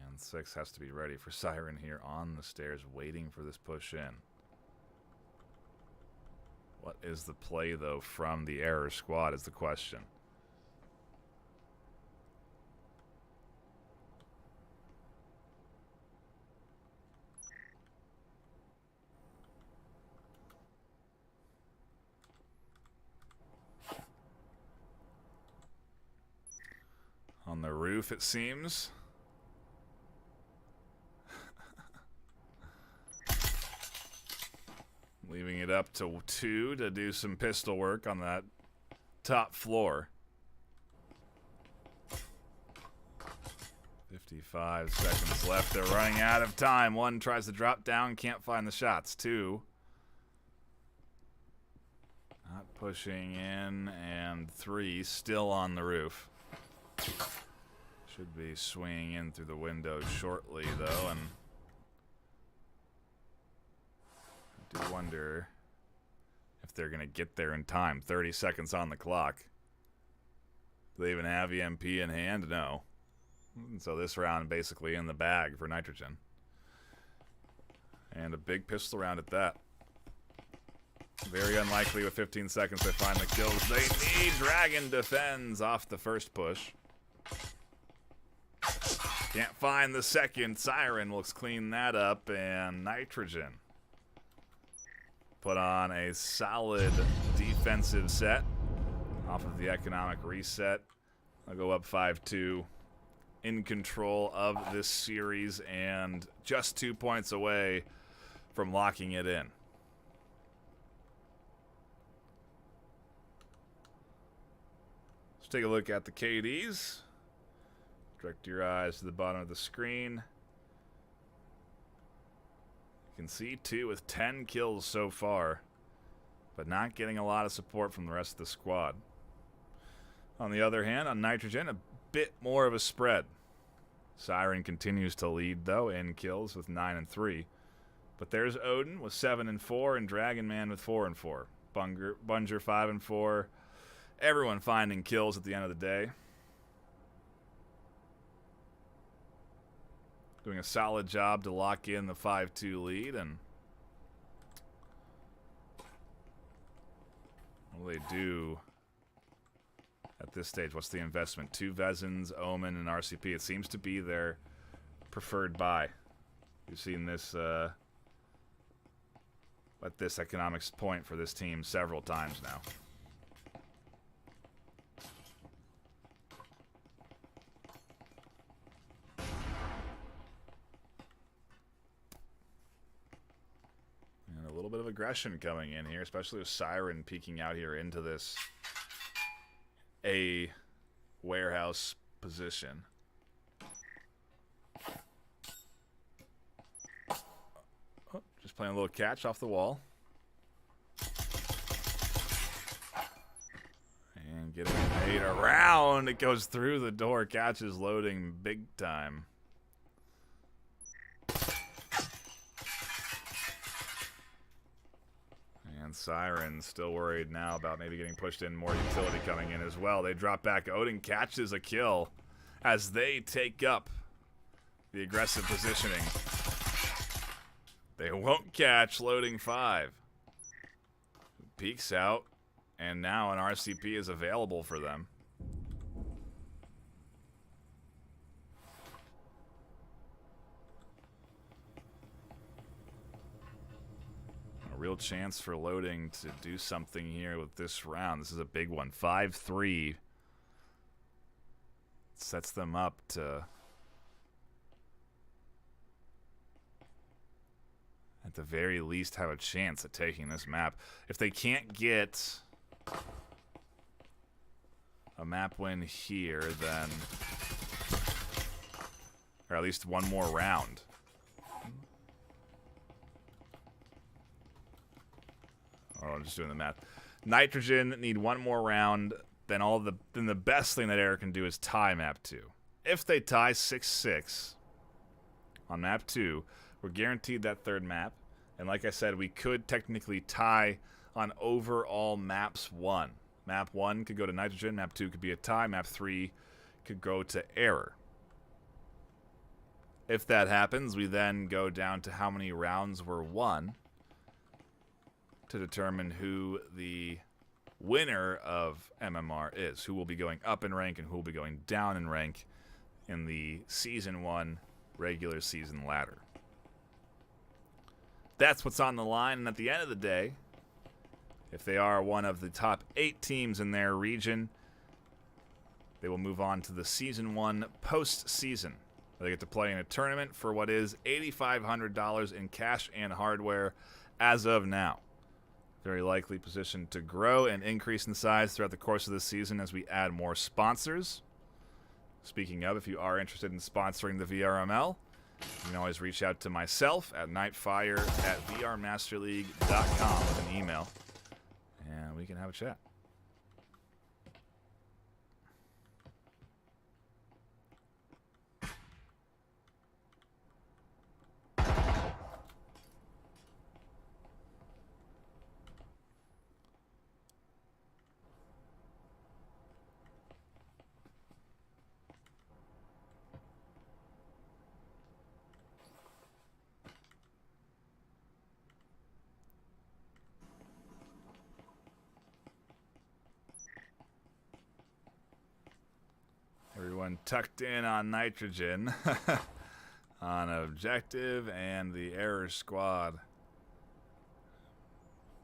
And 6 has to be ready for Siren here on the stairs, waiting for this push in. What is the play, though, from the Error squad is the question. On the roof, it seems. Leaving it up to 2 to do some pistol work on that top floor. 55 seconds left. They're running out of time. 1 tries to drop down, can't find the shots. 2. Not pushing in, and 3 still on the roof. Should be swinging in through the window shortly, though, and I do wonder if they're going to get there in time. 30 seconds on the clock. Do they even have EMP in hand? No. So this round basically in the bag for Nitrogen. And a big pistol round at that. Very unlikely with 15 seconds they find the kills they need. Dragon defends off the first push. Can't find the second. Siren looks clean that up, and Nitrogen put on a solid defensive set off of the economic reset. I'll go up 5-2, in control of this series and just 2 points away from locking it in. Let's take a look at the KDs. Direct your eyes to the bottom of the screen. You can see 2 with 10 kills so far, but not getting a lot of support from the rest of the squad. On the other hand, on Nitrogen, a bit more of a spread. Siren continues to lead, though, in kills with 9 and 3. But there's Odin with 7 and 4, and Dragon Man with 4 and 4. Bunger 5 and 4. Everyone finding kills at the end of the day. Doing a solid job to lock in the 5-2 lead, and what will they do at this stage? What's the investment? 2 Vezins, Omen, and RCP. It seems to be their preferred buy. We've seen this at this economics point for this team several times now. And a little bit of aggression coming in here, especially with Siren peeking out here into this A warehouse position. Oh, just playing a little catch off the wall. And getting made around. It goes through the door. Catch is loading big time. And Siren still worried now about maybe getting pushed in, more utility coming in as well. They drop back. Odin catches a kill as they take up the aggressive positioning. They won't catch loading 5. Peeks out, and now an RCP is available for them. A real chance for loading to do something here with this round. This is a big one. 5-3 sets them up to, at the very least, have a chance at taking this map. If they can't get a map win here, then, or at least one more round. Oh, I'm just doing the math. Nitrogen need one more round. Then then the best thing that Error can do is tie map 2. If they tie 6-6, on map 2. We're guaranteed that third map. And like I said, we could technically tie on overall maps 1. Map 1 could go to Nitrogen, map 2 could be a tie, map 3 could go to Error. If that happens, we then go down to how many rounds were won to determine who the winner of MMR is, who will be going up in rank and who will be going down in rank in the Season 1 regular season ladder. That's what's on the line, and at the end of the day, if they are one of the top 8 teams in their region, they will move on to the Season 1 postseason. They get to play in a tournament for what is $8,500 in cash and hardware as of now. Very likely positioned to grow and increase in size throughout the course of the season as we add more sponsors. Speaking of, if you are interested in sponsoring the VRML, you can always reach out to myself at nightfire@vrmasterleague.com with an email, and we can have a chat. Everyone tucked in on Nitrogen on objective, and the Error squad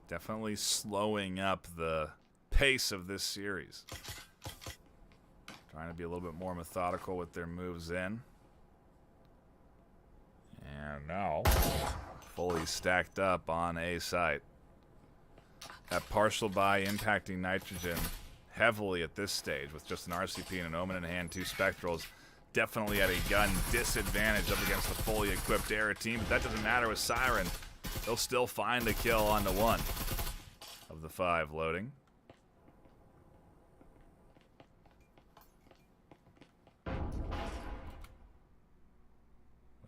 definitely slowing up the pace of this series. Trying to be a little bit more methodical with their moves in. And now, fully stacked up on A site. That partial buy impacting Nitrogen heavily at this stage with just an RCP and an Omen in hand, 2 Spectrals. Definitely at a gun disadvantage up against the fully equipped Error team, but that doesn't matter with Siren. They'll still find a kill on the 1 of the 5 loading.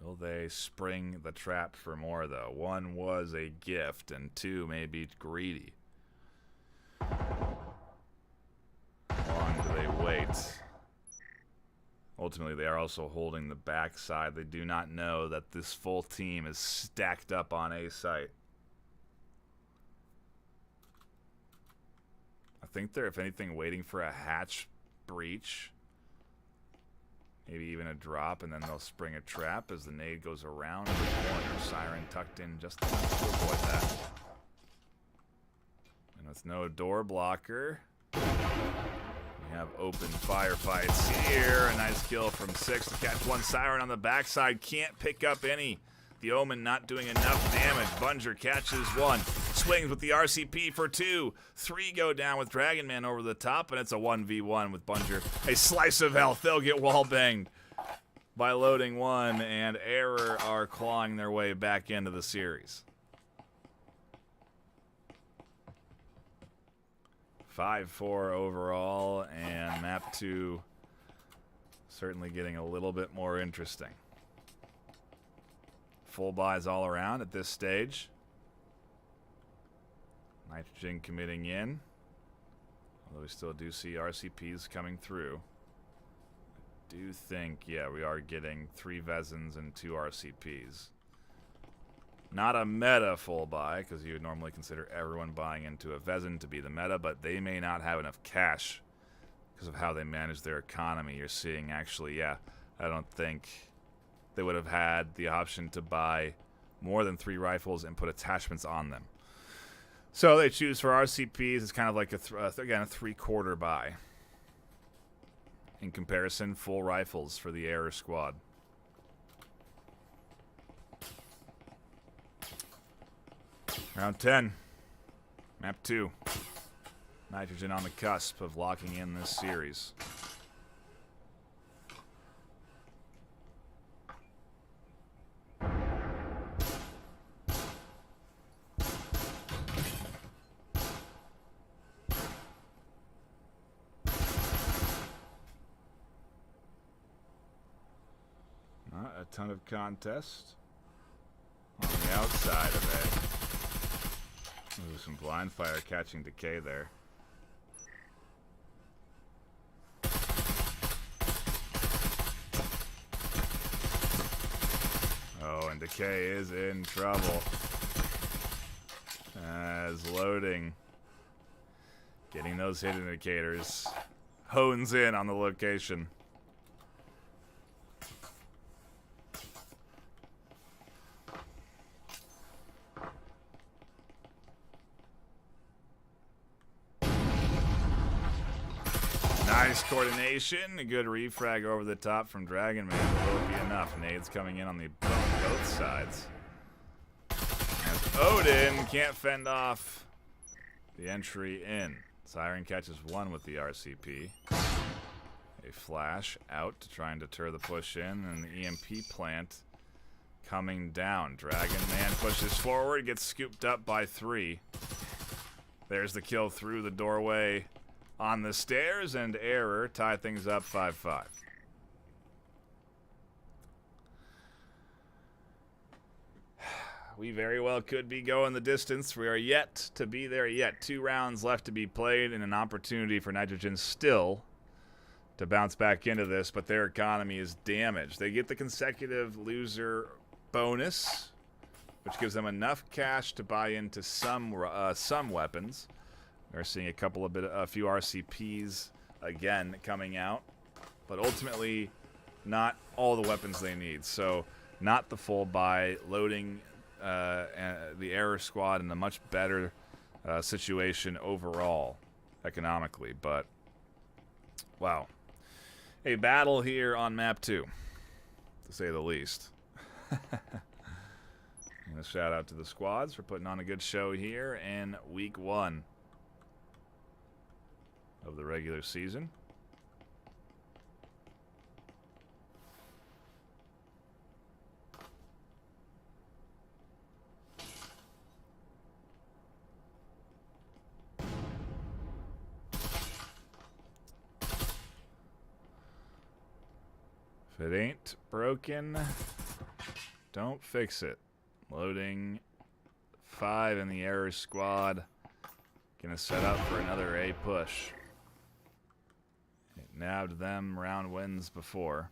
Will they spring the trap for more, though? 1 was a gift, and 2 may be greedy. How long do they wait? Ultimately, they are also holding the backside. They do not know that this full team is stacked up on A site. I think they're, if anything, waiting for a hatch breach. Maybe even a drop, and then they'll spring a trap as the nade goes around the corner. Siren tucked in just enough to avoid that. And with no door blocker, we have open firefights here. A nice kill from 6 to catch 1. Siren on the backside can't pick up any. The Omen not doing enough damage. Bunger catches 1. Swings with the RCP for 2. 3 go down with Dragon Man over the top, and it's a 1v1 with Bunger. A slice of health. They'll get wall banged by loading 1, and Error are clawing their way back into the series. 5-4 overall, and map 2 certainly getting a little bit more interesting. Full buys all around at this stage. Nitrogen committing in, although we still do see RCPs coming through. I do think, yeah, we are getting 3 Vezins and 2 RCPs. Not a meta full buy, because you would normally consider everyone buying into a Vezin to be the meta, but they may not have enough cash because of how they manage their economy. You're seeing, actually, yeah, I don't think they would have had the option to buy more than 3 rifles and put attachments on them. So they choose for RCPs. It's kind of like, again, a 3/4 buy. In comparison, full rifles for the Error squad. Round 10. Map 2. Nitrogen on the cusp of locking in this series. ton of contest on the outside of it. Ooh, some blind fire catching Decay there. Oh, and Decay is in trouble. As loading, getting those hit indicators, hones in on the location. Nice coordination, a good refrag over the top from Dragon Man, but will it be enough? Nades coming in on the both sides. As Odin can't fend off the entry in. Siren catches one with the RCP. A flash out to try and deter the push in, and the EMP plant coming down. Dragon Man pushes forward, gets scooped up by 3. There's the kill through the doorway on the stairs, and ERR tie things up 5-5. We very well could be going the distance. We are yet to be there yet. 2 rounds left to be played, and an opportunity for Nitrogen still to bounce back into this, but their economy is damaged. They get the consecutive loser bonus, which gives them enough cash to buy into some weapons. We're seeing a few RCPs again coming out, but ultimately not all the weapons they need. So not the full buy, loading the ERR squad in a much better situation overall economically. But wow, a battle here on map 2, to say the least. And a shout out to the squads for putting on a good show here in week 1 of the regular season. If it ain't broken, don't fix it. Loading 5 in the ERR squad. Gonna set up for another A push. It nabbed them round wins before.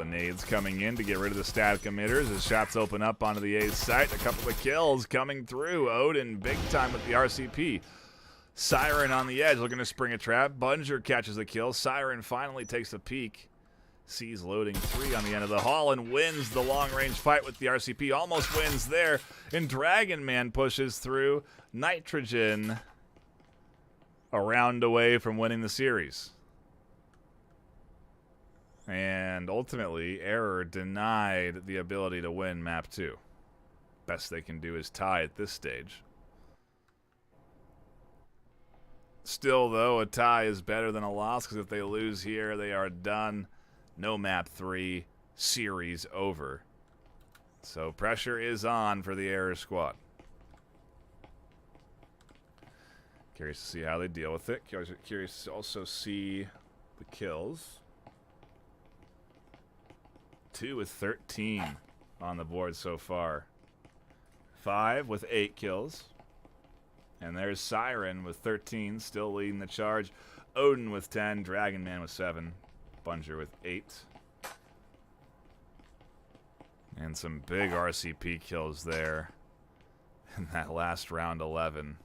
Nades coming in to get rid of the static emitters as shots open up onto the A site. A couple of kills coming through. Odin big time with the RCP. Siren on the edge looking to spring a trap. Bunger catches the kill. Siren finally takes a peek. Sees loading 3 on the end of the hall and wins the long-range fight with the RCP. Almost wins there. And Dragon Man pushes through. Nitrogen a round away from winning the series. And ultimately, ERR denied the ability to win map 2. Best they can do is tie at this stage. Still, though, a tie is better than a loss, because if they lose here, they are done. No map 3, series over. So pressure is on for the ERR squad. Curious to see how they deal with it. Curious to also see the kills. 2 with 13 on the board so far. 5 with 8 kills. And there's Siren with 13, still leading the charge. Odin with 10, Dragon Man with 7, Bunger with 8. And some big RCP kills there in that last round 11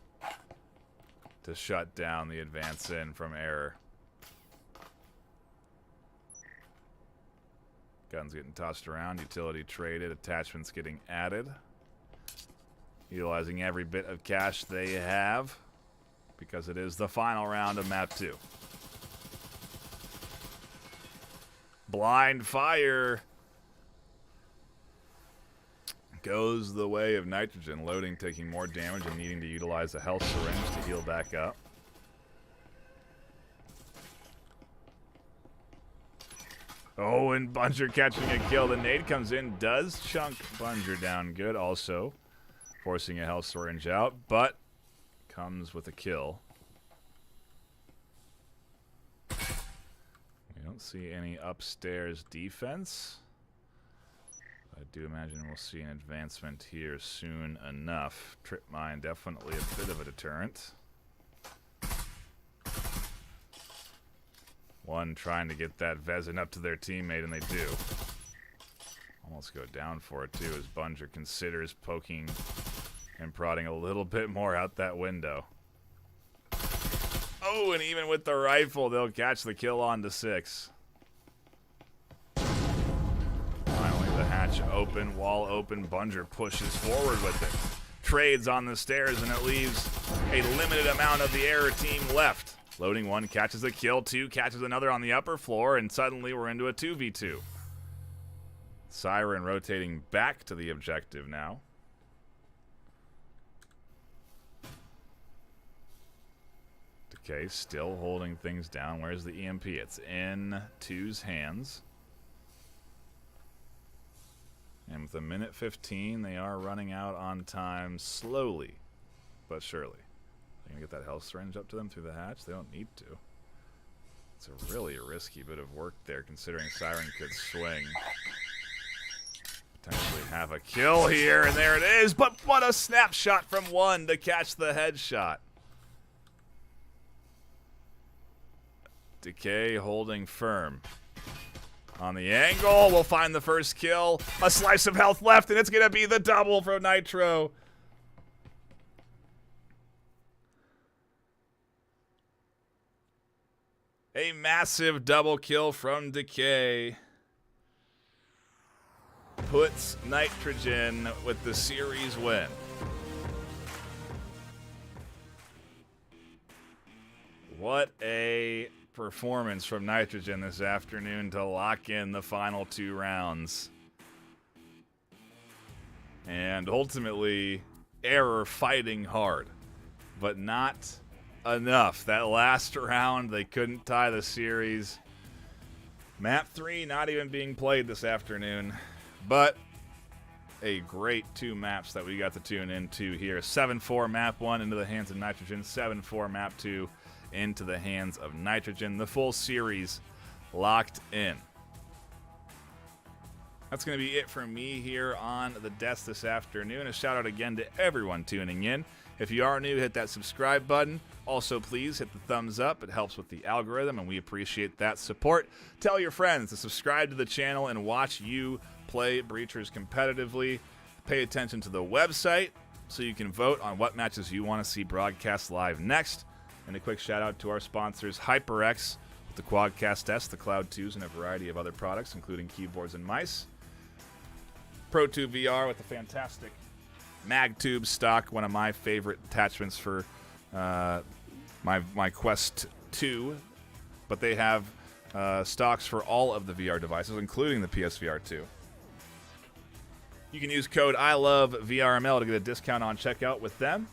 to shut down the advance in from ERR. Guns getting tossed around, utility traded, attachments getting added. Utilizing every bit of cash they have, because it is the final round of map 2. Blind fire goes the way of Nitrogen. Loading, taking more damage and needing to utilize a health syringe to heal back up. Oh, and Bunger catching a kill. The nade comes in, does chunk Bunger down good also, forcing a health syringe out, but comes with a kill. We don't see any upstairs defense. I do imagine we'll see an advancement here soon enough. Trip mine definitely a bit of a deterrent. One trying to get that Vezin up to their teammate, and they do. Almost go down for it, too, as Bunger considers poking and prodding a little bit more out that window. Oh, and even with the rifle, they'll catch the kill on to 6. Finally, the hatch open, wall open. Bunger pushes forward with it. Trades on the stairs, and it leaves a limited amount of the error team left. Loading one, catches a kill, 2 catches another on the upper floor, and suddenly we're into a 2v2. Siren rotating back to the objective now. Decay still holding things down. Where's the EMP? It's in 2's hands. And with a minute 15, they are running out on time slowly, but surely. They're going to get that health syringe up to them through the hatch? They don't need to. It's a really risky bit of work there, considering Siren could swing. Potentially have a kill here, and there it is. But what a snapshot from one to catch the headshot. Decay holding firm. On the angle, we'll find the first kill. A slice of health left, and it's going to be the double from Nitro. A massive double kill from Decay. Puts Nitrogen with the series win. What a performance from Nitrogen this afternoon to lock in the final 2 rounds. And ultimately, Error fighting hard, but not enough. That last round, they couldn't tie the series. Map 3 not even being played this afternoon, but a great 2 maps that we got to tune into here. 7-4 map 1 into the hands of Nitrogen, 7-4 map 2 into the hands of Nitrogen. The full series locked in. That's going to be it for me here on the desk this afternoon. A shout out again to everyone tuning in. If you are new, hit that subscribe button. Also, please hit the thumbs up. It helps with the algorithm, and we appreciate that support. Tell your friends to subscribe to the channel and watch you play Breachers competitively. Pay attention to the website so you can vote on what matches you want to see broadcast live next. And a quick shout out to our sponsors, HyperX with the Quadcast S, the Cloud 2s, and a variety of other products, including keyboards and mice. ProTube VR with the fantastic MagTube stock, one of my favorite attachments for my Quest 2. But they have stocks for all of the VR devices, including the PSVR 2. You can use code ILOVEVRML to get a discount on checkout with them.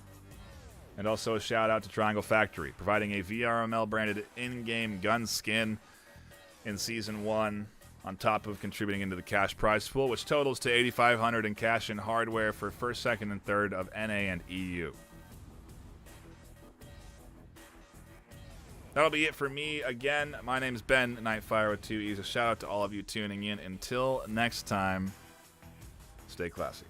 And also a shout out to Triangle Factory, providing a VRML branded in-game gun skin in Season 1, on top of contributing into the cash prize pool, which totals to $8,500 in cash and hardware for 1st, 2nd, and 3rd of NA and EU. That'll be it for me. Again, my name's Ben, Nightfire with 2 E's. A shout out to all of you tuning in. Until next time, stay classy.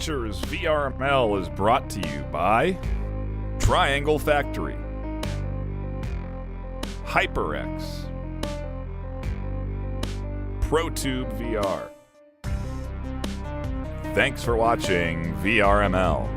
Features VRML is brought to you by Triangle Factory, HyperX, ProTube VR. Thanks for watching VRML.